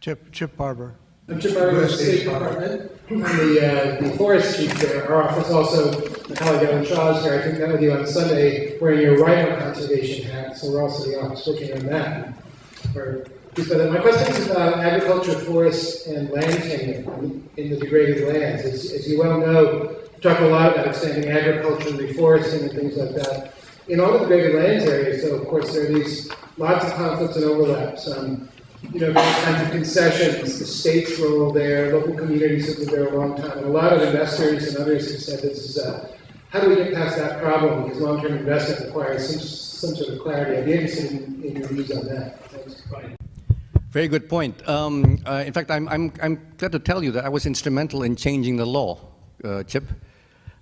Chip Barber. I'm Chip Barber of the State Department. I'm the forest chief there. Our office also, my colleague Alan Shaw is here. I think that with you on Sunday wearing your rhino conservation hat. So we're also the office working on that. My question is about agriculture, forests, and land tenure in the degraded lands. As you well know, we talk a lot about expanding agriculture and reforesting and things like that. In all the degraded lands areas, so of course there are these lots of conflicts and overlaps. Those kinds of concessions, the state's role there, local communities have been there a long time, and a lot of investors and others have said this is, how do we get past that problem? Because long-term investment requires some sort of clarity. I'd be interested in your views on that. Thanks. Very good point. In fact, I'm glad to tell you that I was instrumental in changing the law, Chip.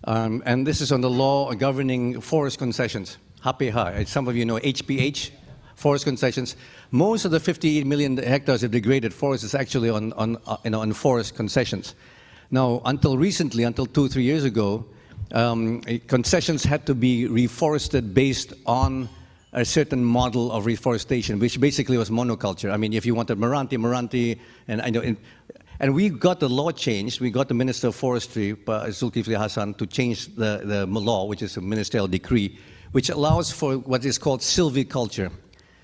And this is on the law governing forest concessions, HPH. As some of you know, HPH, forest concessions. Most of the 58 million hectares of degraded forest is actually on forest concessions. Now, until recently, until 2-3 years ago, concessions had to be reforested based on a certain model of reforestation, which basically was monoculture. I mean, if you wanted Meranti, and we got the law changed. We got the Minister of Forestry, Zulkifli Hasan, to change the law, which is a ministerial decree, which allows for what is called silviculture.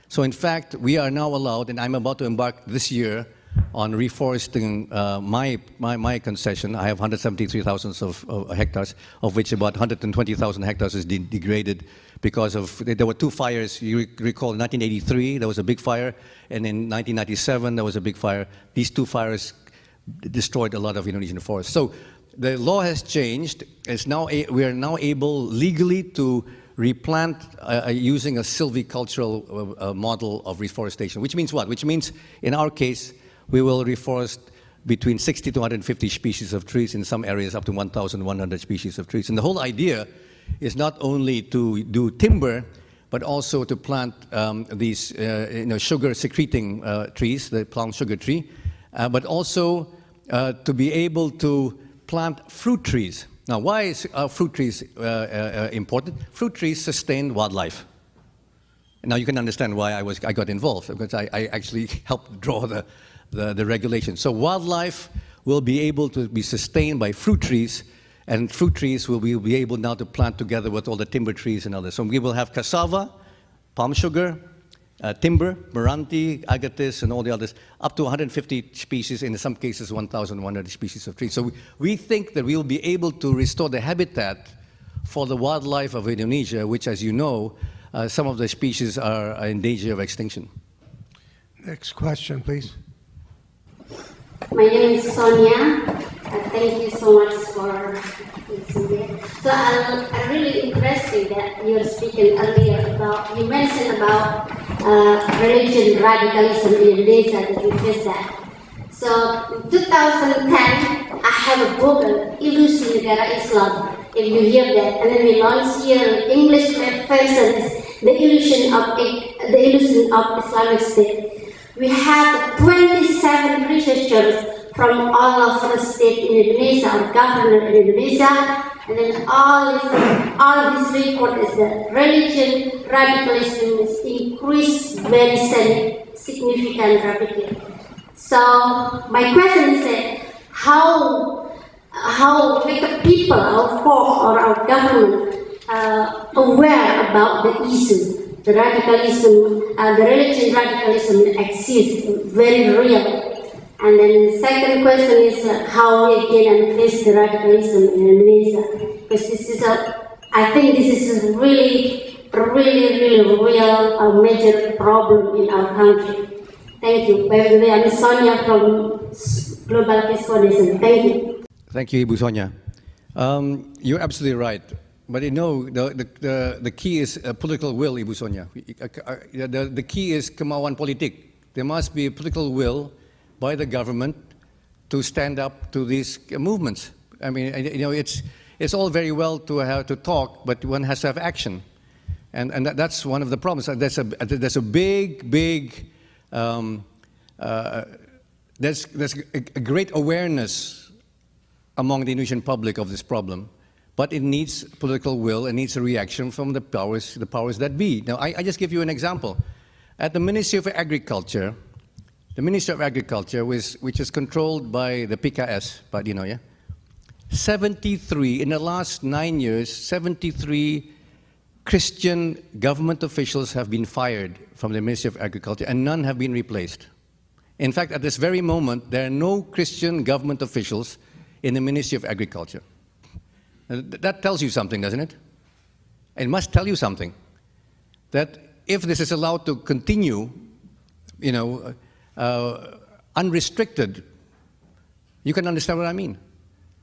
So in fact, we are now allowed, and I'm about to embark this year on reforesting my concession. I have 173,000 of hectares, of which about 120,000 hectares is degraded because there were 2 fires. You recall in 1983, there was a big fire, and in 1997, there was a big fire. These 2 fires destroyed a lot of Indonesian forests. So the law has changed. We are now able legally to replant using a silvicultural model of reforestation, which means what? Which means, in our case, we will reforest between 60 to 150 species of trees, in some areas up to 1,100 species of trees. And the whole idea is not only to do timber, but also to plant these sugar-secreting trees, the palm sugar tree, but also to be able to plant fruit trees. Now, why is fruit trees important? Fruit trees sustain wildlife. Now you can understand why I got involved, because I actually helped draw the regulation. So wildlife will be able to be sustained by fruit trees, and fruit trees will be able now to plant together with all the timber trees and others. So we will have cassava, palm sugar, timber, Meranti, agatis, and all the others, up to 150 species, in some cases 1,100 species of trees. So we think that we will be able to restore the habitat for the wildlife of Indonesia, which, as you know, some of the species are in danger of extinction. Next question, please. My name is Sonia. Thank you so much for listening. So I'm really interested that you were speaking earlier about, you mentioned about religion radicalism in Indonesia, that you faced that. So in 2010, I have a book, Ilusi Negara Islam, if you hear that. And then we launched here English version is The Illusion of Islamic State. We have 27 researchers from all of the states in Indonesia, or governor in Indonesia, and then all this report is that religion radicalism is increased very significant rapidly. So my question is that how make the people, our folk or our government aware about the issue? The radicalism, the religion radicalism exists, very real. And then the second question is how we again face the radicalism in Indonesia. Because this is I think this is a really real major problem in our country. Thank you. By the way, I'm Sonia from Global Peace Foundation. Thank you. Thank you, Ibu Sonia. You're absolutely right. But you know, the key is political will, Ibu Sonia. The key is kemauan politik. There must be a political will by the government to stand up to these movements. I mean, you know, it's all very well to have to talk, but one has to have action, and that's one of the problems. There's a a great awareness among the Indonesian public of this problem. But it needs political will and needs a reaction from the powers that be. Now, I just give you an example. At the Ministry of Agriculture, which is controlled by the PKS, Pak Dino, yeah? 73, in the last 9 years, 73 Christian government officials have been fired from the Ministry of Agriculture, and none have been replaced. In fact, at this very moment, there are no Christian government officials in the Ministry of Agriculture. That tells you something, doesn't it? It must tell you something. That if this is allowed to continue, you know, unrestricted, you can understand what I mean.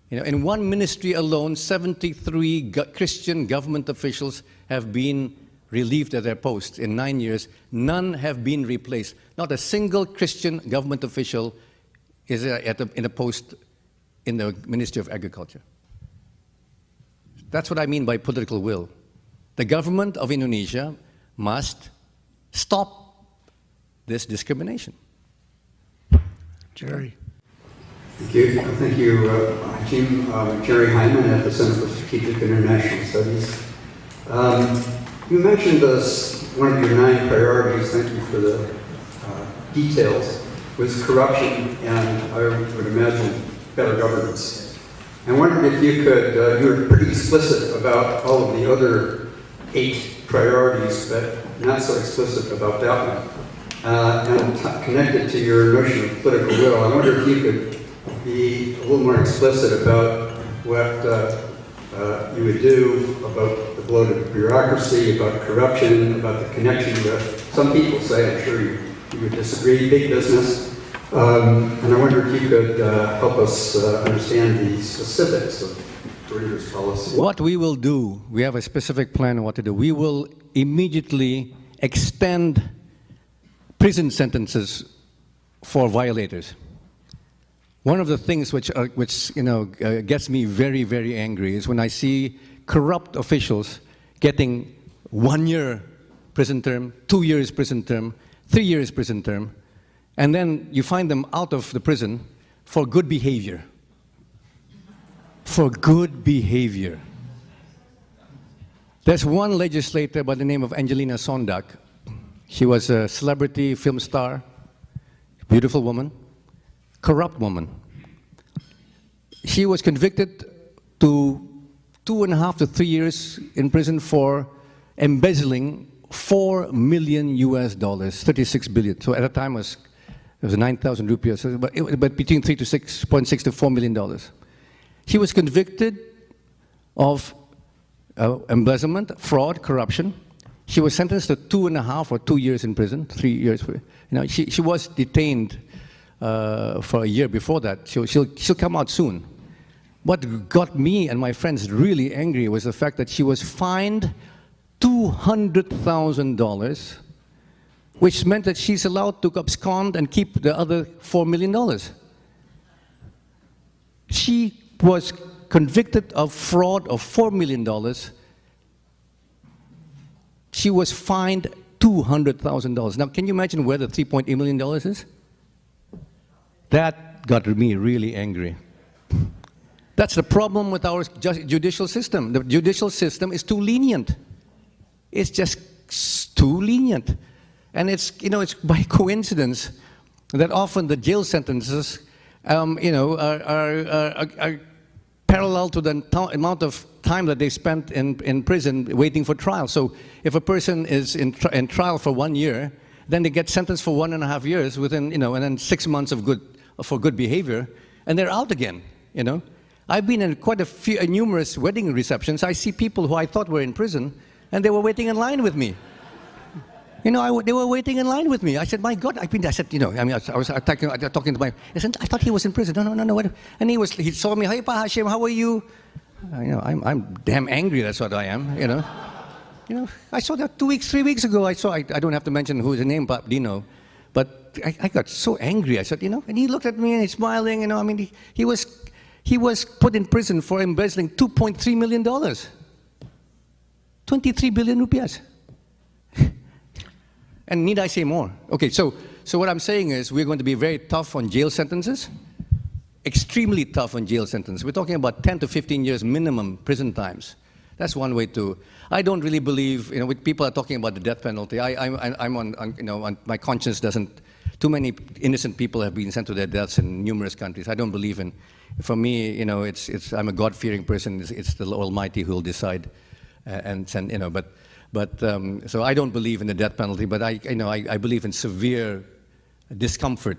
You know, in one ministry alone, 73 Christian government officials have been relieved of their posts in 9 years. None have been replaced. Not a single Christian government official is in a post in the Ministry of Agriculture. That's what I mean by political will. The government of Indonesia must stop this discrimination. Jerry. Thank you. Thank you, Hashim. Jerry Hyman at the Center for Strategic International Studies. You mentioned one of your 9 priorities, thank you for the details, was corruption and, I would imagine, better governance. I wondered if you could, you were pretty explicit about all of the other 8 priorities, but not so explicit about that one. And connected to your notion of political will, I wonder if you could be a little more explicit about what you would do about the bloated bureaucracy, about corruption, about the connection with, some people say, I'm sure you would disagree, big business. And I wonder if you could help us understand the specifics of Gerindra's policy? What we will do, we have a specific plan on what to do. We will immediately extend prison sentences for violators. One of the things which gets me very, very angry is when I see corrupt officials getting 1 year prison term, 2 years prison term, 3 years prison term, and then you find them out of the prison for good behavior. For good behavior. There's one legislator by the name of Angelina Sondak. She was a celebrity film star, beautiful woman, corrupt woman. She was convicted to 2.5 to 3 years in prison for embezzling $4 million US, 36 billion. So at the time it was 9,000 rupees, but between 3.6 to $4 million. She was convicted of embezzlement, fraud, corruption. She was sentenced to 2.5 or 2 years in prison, 3 years. She was detained for a year before that. She'll come out soon. What got me and my friends really angry was the fact that she was fined $200,000, which meant that she's allowed to abscond and keep the other $4 million. She was convicted of fraud of $4 million. She was fined $200,000. Now, can you imagine where the $3.8 million is? That got me really angry. That's the problem with our judicial system. The judicial system is too lenient. It's just too lenient. And it's by coincidence that often the jail sentences, are parallel to the amount of time that they spent in prison waiting for trial. So if a person is in trial for 1 year, then they get sentenced for 1.5 years within, and then 6 months for good behavior, and they're out again, I've been in quite numerous wedding receptions. I see people who I thought were in prison, and they were waiting in line with me. They were waiting in line with me. I said, my God, I said, I was talking to my, I said, I thought he was in prison. No. And he saw me, hey, Pa Hashim, how are you? I'm damn angry, that's what I am, I saw that 2 weeks, 3 weeks ago. I don't have to mention who's the name, Pa Dino. But I got so angry. I said, and he looked at me and he's smiling, he was put in prison for embezzling $2.3 million. 23 billion rupiahs. And need I say more? Okay, so what I'm saying is we're going to be very tough on jail sentences, extremely tough on jail sentences. We're talking about 10 to 15 years minimum prison times. That's one way to. I don't really believe, when people are talking about the death penalty. I'm on my conscience doesn't. Too many innocent people have been sent to their deaths in numerous countries. I don't believe in. For me, I'm a God-fearing person. It's the Almighty who will decide, and send. So I don't believe in the death penalty, but I believe in severe discomfort.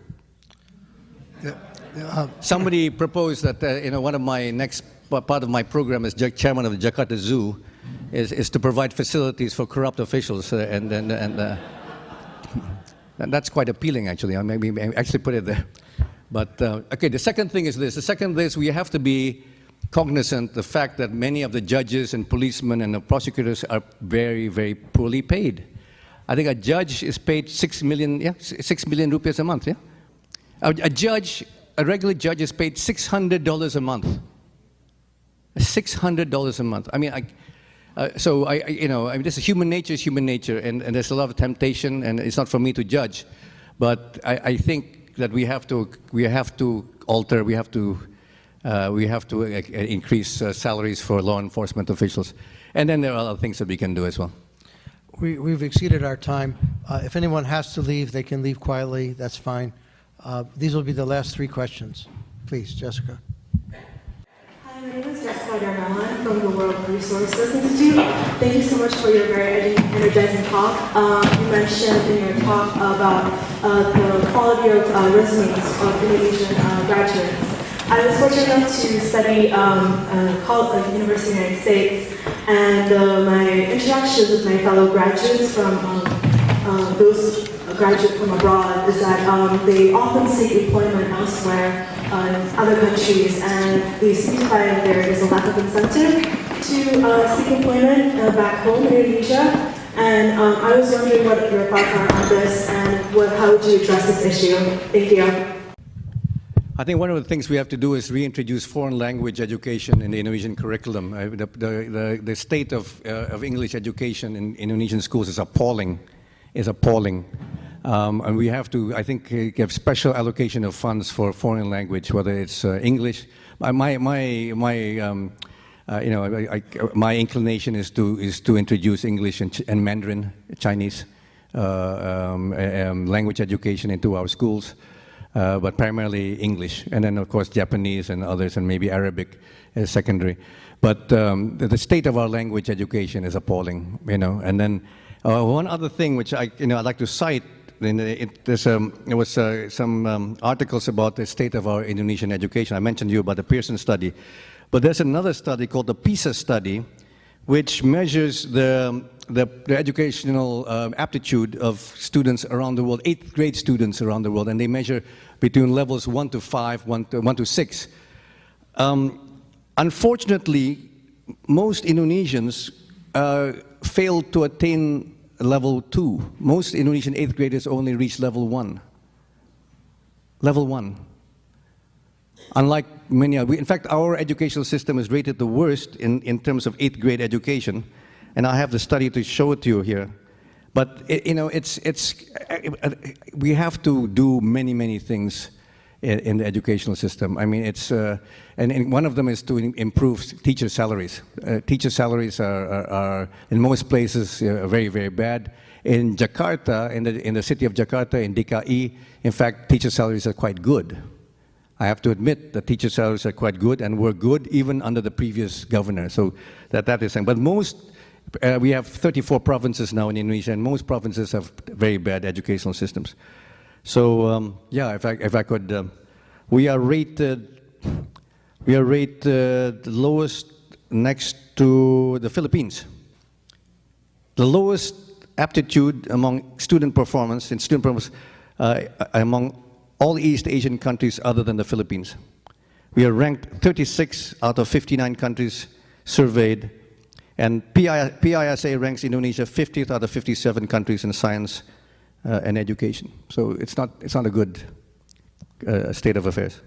Somebody proposed that one of my next part of my program as chairman of the Jakarta Zoo is to provide facilities for corrupt officials, and that's quite appealing actually. I maybe actually put it there. But okay, the second thing is this. The second is we have to be cognizant the fact that many of the judges and policemen and the prosecutors are very, very poorly paid. I think a judge is paid 6 million rupees a month, yeah? A regular judge is paid $600 a month. $600 a month. This is human nature, and there's a lot of temptation, and it's not for me to judge. But I think that we have to increase salaries for law enforcement officials. And then there are other things that we can do as well. We've exceeded our time. If anyone has to leave, they can leave quietly. That's fine. These will be the last 3 questions. Please, Jessica. Hi, my name is Jessica Darnellan from the World Resources Institute. Thank you so much for your very energizing talk. You mentioned in your talk about the quality of resumes of Indonesian graduates. I was fortunate enough to study University of the United States, and my interactions with my fellow graduates from those graduates from abroad is that they often seek employment elsewhere other countries, and we seem to find there is a lack of incentive to seek employment back home in Indonesia. And I was wondering what your thoughts are on this, and how would you address this issue? Thank you. I think one of the things we have to do is reintroduce foreign language education in the Indonesian curriculum. The state of English education in Indonesian schools is appalling. And we have to, I think, give special allocation of funds for foreign language, whether it's English. My inclination is to introduce English and Mandarin Chinese language education into our schools, but primarily English, and then of course Japanese and others, and maybe Arabic as secondary. But the state of our language education is appalling, And then one other thing which I'd like to cite. There was some articles about the state of our Indonesian education. I mentioned to you about the Pearson study. But there's another study called the PISA study, which measures the educational aptitude of students around the world, 8th grade students around the world, and they measure between levels 1 to 5, 1 to 6. Unfortunately, most Indonesians fail to attain level 2. Most Indonesian 8th graders only reach level 1. Level 1. Unlike many, in fact, our educational system is rated the worst in terms of 8th grade education, and I have the study to show it to you here. But we have to do many things in the educational system. I mean, and one of them is to improve teacher salaries. Teacher salaries are in most places very bad. In Jakarta, in the city of Jakarta, in DKI, in fact, teacher salaries are quite good. I have to admit that teacher salaries are quite good, and were good even under the previous governor. So that is, but we have 34 provinces now in Indonesia, and most provinces have very bad educational systems. So yeah, if I could, we are rated the lowest next to the Philippines. The lowest aptitude among student performance among all East Asian countries other than the Philippines. We are ranked 36 out of 59 countries surveyed, and PISA ranks Indonesia 50th out of 57 countries in science and education. So it's not a good state of affairs.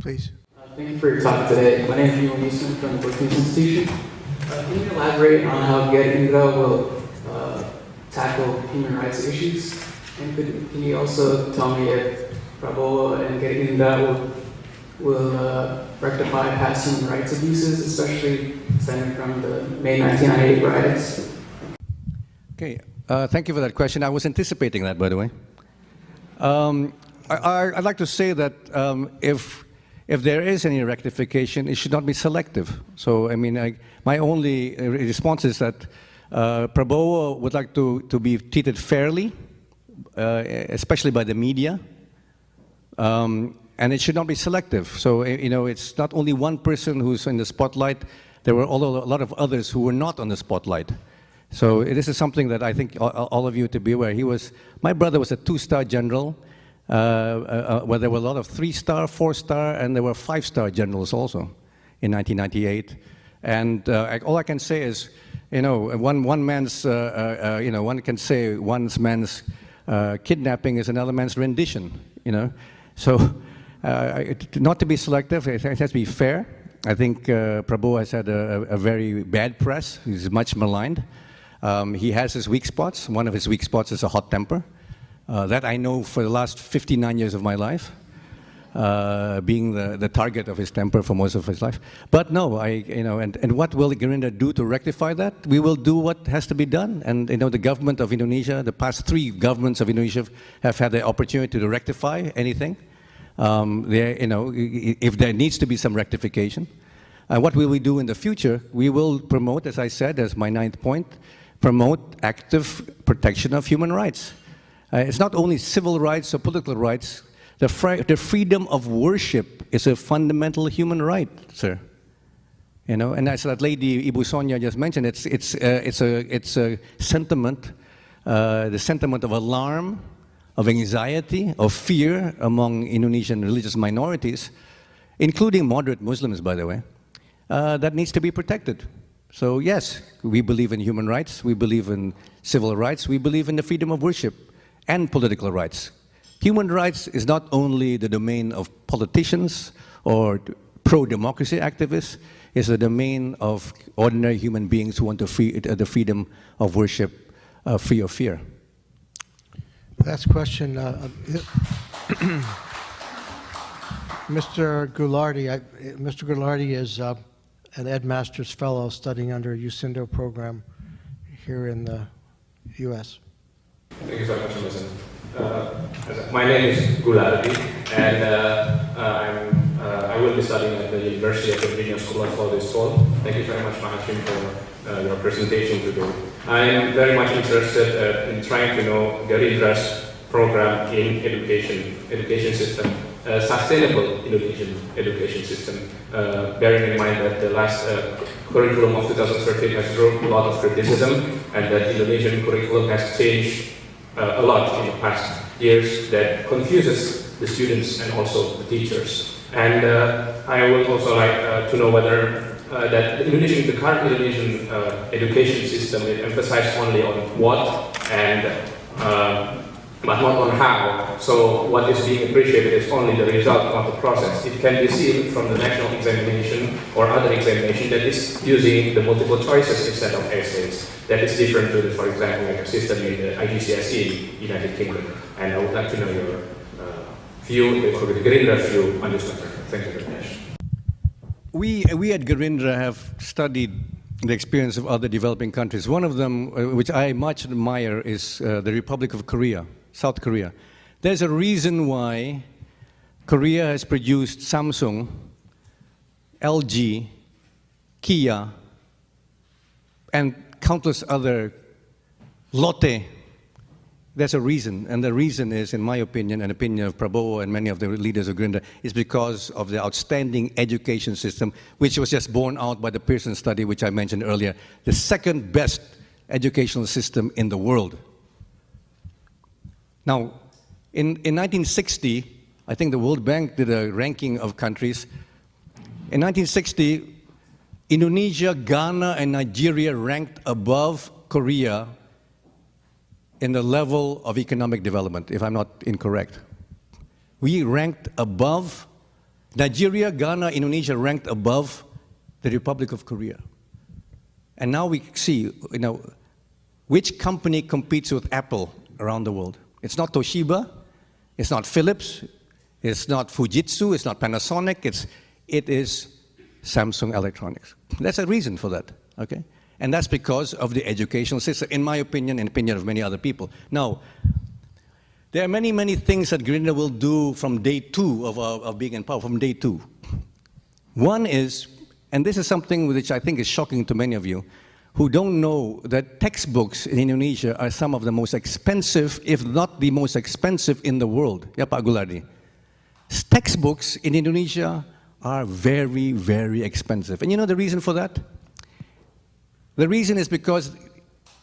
Please. Thank you for your talk today. My name is Ewan from the Brookings Institution. Can you elaborate on how Gerindra will tackle human rights issues? And can you also tell me if Prabowo and Gerindra will rectify past human rights abuses, especially stemming from the May 1998 riots? Okay, thank you for that question. I was anticipating that, by the way. I'd like to say that if there is any rectification, it should not be selective. So, I mean, my only response is that Prabowo would like to be treated fairly, especially by the media, and it should not be selective. So, it's not only one person who's in the spotlight. There were a lot of others who were not on the spotlight. So this is something that I think all of you to be aware. My brother was a 2-star general, where there were a lot of 3-star, 4-star, and there were 5-star generals also in 1998. And all I can say is, one can say one man's kidnapping is another man's rendition, So not to be selective, it has to be fair. I think Prabowo has had a very bad press. He's much maligned. He has his weak spots. One of his weak spots is a hot temper. That I know for the last 59 years of my life, being the target of his temper for most of his life. But no, and what will Gerindra do to rectify that? We will do what has to be done. And the government of Indonesia, the past 3 governments of Indonesia have had the opportunity to rectify anything. If there needs to be some rectification. What will we do in the future? We will promote, as I said, as my 9th point, promote active protection of human rights. It's not only civil rights or political rights. The freedom of worship is a fundamental human right, sir. And as that lady Ibu Sonia just mentioned, it's a sentiment, the sentiment of alarm, of anxiety, of fear among Indonesian religious minorities, including moderate Muslims, by the way, that needs to be protected. So yes, we believe in human rights, we believe in civil rights, we believe in the freedom of worship and political rights. Human rights is not only the domain of politicians or pro-democracy activists, it's the domain of ordinary human beings who want the freedom of worship free of fear. Last question. Mr. Goulardi, Mr. Goulardi is an Ed Masters Fellow studying under a USINDO program here in the U.S. Thank you so much, Emerson. My name is Goulardi, and I will be studying at the University of Virginia School of Law this fall. Thank you very much, Hashim, for your presentation today. I am very much interested in trying to know Gerindra's program in education system, sustainable Indonesian education system, bearing in mind that the last curriculum of 2013 has drawn a lot of criticism, and that Indonesian curriculum has changed a lot in the past years that confuses the students and also the teachers. And I would also like to know whether the current Indonesian education system is emphasized only on what and but not on how. So what is being appreciated is only the result of the process. It can be seen from the national examination or other examination that is using the multiple choices instead of essays. That is different to, for example, like a system in the IGCSE in United Kingdom. And I would like to know your view, or the Gerindra view on this matter. Thank you very much. We at Gerindra have studied the experience of other developing countries. One of them, which I much admire, is the Republic of Korea, South Korea. There's a reason why Korea has produced Samsung, LG, Kia, and countless other Lotte. There's a reason, and the reason is, in my opinion, and opinion of Prabowo and many of the leaders of Gerindra, is because of the outstanding education system, which was just borne out by the Pearson study, which I mentioned earlier, the second best educational system in the world. Now, in 1960, I think the World Bank did a ranking of countries. In 1960, Indonesia, Ghana, and Nigeria ranked above Korea in the level of economic development, if I'm not incorrect. We ranked above, Nigeria, Ghana, Indonesia ranked above the Republic of Korea. And now we see, which company competes with Apple around the world. It's not Toshiba, it's not Philips, it's not Fujitsu, it's not Panasonic, it is Samsung Electronics. There's a reason for that, okay? And that's because of the educational system, in my opinion, and opinion of many other people. Now, there are many, many things that Gerindra will do from day two of being in power, from day two. One is, and this is something which I think is shocking to many of you, who don't know that textbooks in Indonesia are some of the most expensive, if not the most expensive in the world. Ya, Pak Goulardi. Textbooks in Indonesia are very, very expensive. And you know the reason for that? The reason is because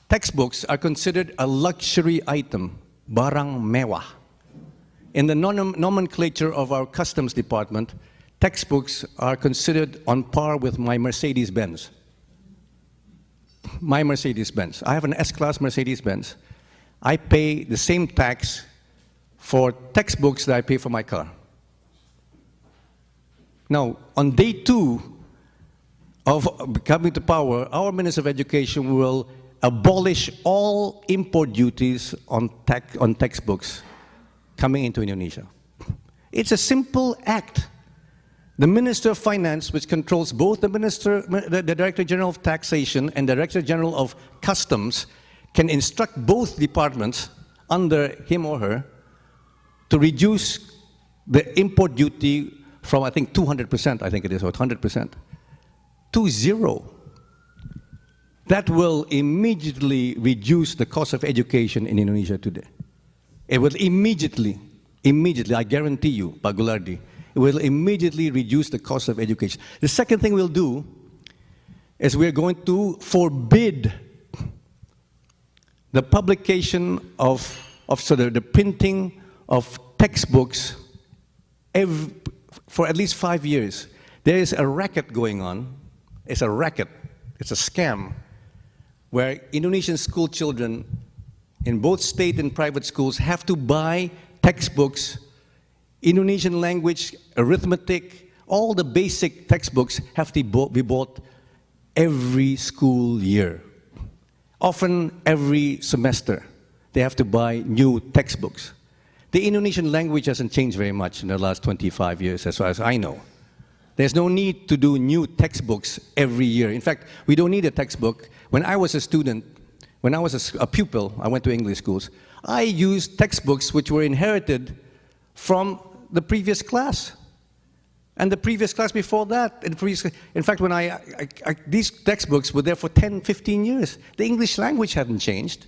textbooks are considered a luxury item, barang mewah. In the nomenclature of our customs department, textbooks are considered on par with my Mercedes-Benz. My Mercedes-Benz. I have an S-Class Mercedes-Benz. I pay the same tax for textbooks that I pay for my car. Now, on day two of coming to power, our Minister of Education will abolish all import duties on textbooks coming into Indonesia. It's a simple act. The Minister of Finance, which controls both the Director General of Taxation and the Director General of Customs, can instruct both departments under him or her to reduce the import duty from, I think, 200%, I think it is, or 100%, to zero. That will immediately reduce the cost of education in Indonesia today. It will immediately, I guarantee you, Pak Goulardi, it will immediately reduce the cost of education. The second thing we'll do is we're going to forbid the publication of of sort of the printing of textbooks for at least 5 years. There is a racket going on. It's a racket. It's a scam where Indonesian school children in both state and private schools have to buy textbooks, Indonesian language, arithmetic, all the basic textbooks have to be bought every school year. Often every semester, they have to buy new textbooks. The Indonesian language hasn't changed very much in the last 25 years, as far as I know. There's no need to do new textbooks every year. In fact, we don't need a textbook. When I was a student, when I was a pupil, I went to English schools, I used textbooks which were inherited from the previous class. And the previous class before that. In fact, when these textbooks were there for 10, 15 years. The English language hadn't changed.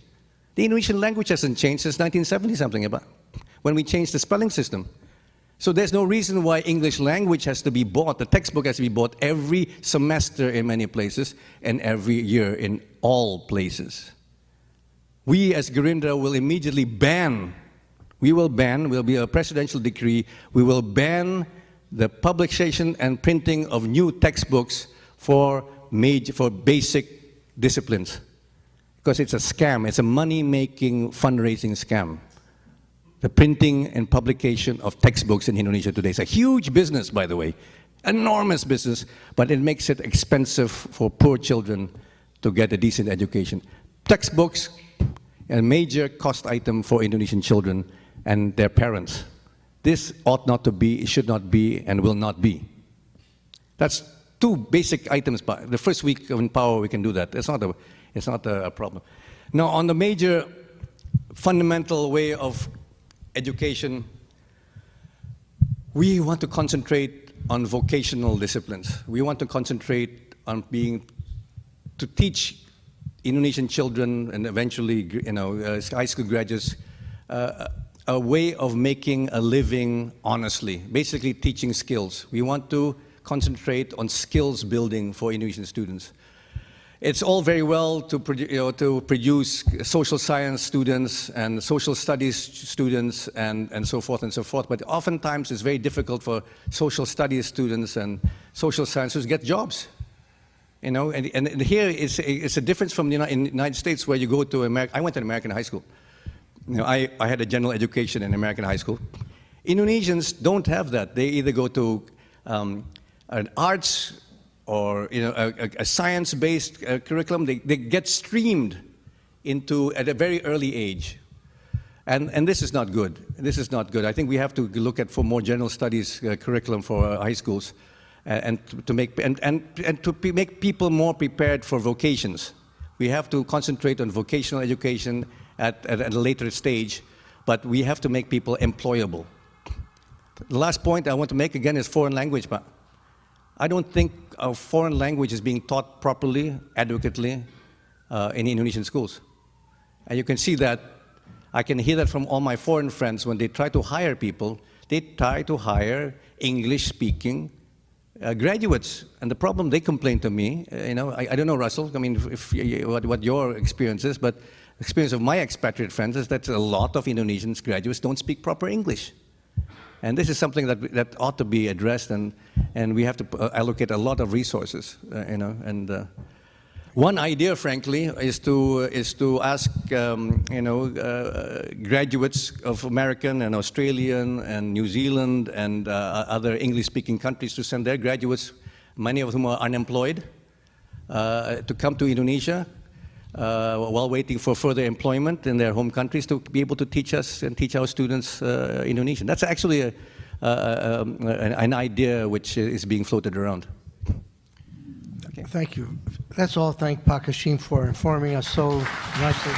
The Indonesian language hasn't changed since 1970-something, when we changed the spelling system. So there's no reason why English language has to be bought. The textbook has to be bought every semester in many places and every year in all places. We as Gerindra will immediately ban, will be a presidential decree, we will ban the publication and printing of new textbooks for basic disciplines. Because it's a scam, it's a money-making fundraising scam. The printing and publication of textbooks in Indonesia today is a huge business, by the way, enormous business, but it makes it expensive for poor children to get a decent education. Textbooks, a major cost item for Indonesian children and their parents. This ought not to be, it should not be, and will not be. That's two basic items. The first week in power, we can do that. It's not a problem. Now, on the major fundamental way of education, we want to concentrate on vocational disciplines. We want to concentrate on to teach Indonesian children and eventually, high school graduates a way of making a living honestly, basically teaching skills. We want to concentrate on skills building for Indonesian students. It's all very well to produce social science students and social studies students and so forth and so forth, but oftentimes it's very difficult for social studies students and social science to get jobs. And here it's a difference from in the United States where you go to America. I went to American high school. I had a general education in American high school. Indonesians don't have that. They either go to an arts or a science-based curriculum. They get streamed into at a very early age. And this is not good. This is not good. I think we have to look at for more general studies curriculum for high schools and to make people more prepared for vocations. We have to concentrate on vocational education at a later stage, but we have to make people employable. The last point I want to make again is foreign language. But I don't think a foreign language is being taught properly, adequately in Indonesian schools. And you can see that, I can hear that from all my foreign friends when they try to hire people, they try to hire English-speaking graduates. And the problem, they complain to me, I don't know, Russell, I mean, what your experience is, but the experience of my expatriate friends is that a lot of Indonesian graduates don't speak proper English. And this is something that ought to be addressed, and we have to allocate a lot of resources, one idea, frankly, is to ask, graduates of American and Australian and New Zealand and other English-speaking countries to send their graduates, many of whom are unemployed, to come to Indonesia while waiting for further employment in their home countries to be able to teach us and teach our students Indonesian. That's actually an idea which is being floated around. Okay. Thank you. Let's all thank Pak Hashim for informing us so nicely.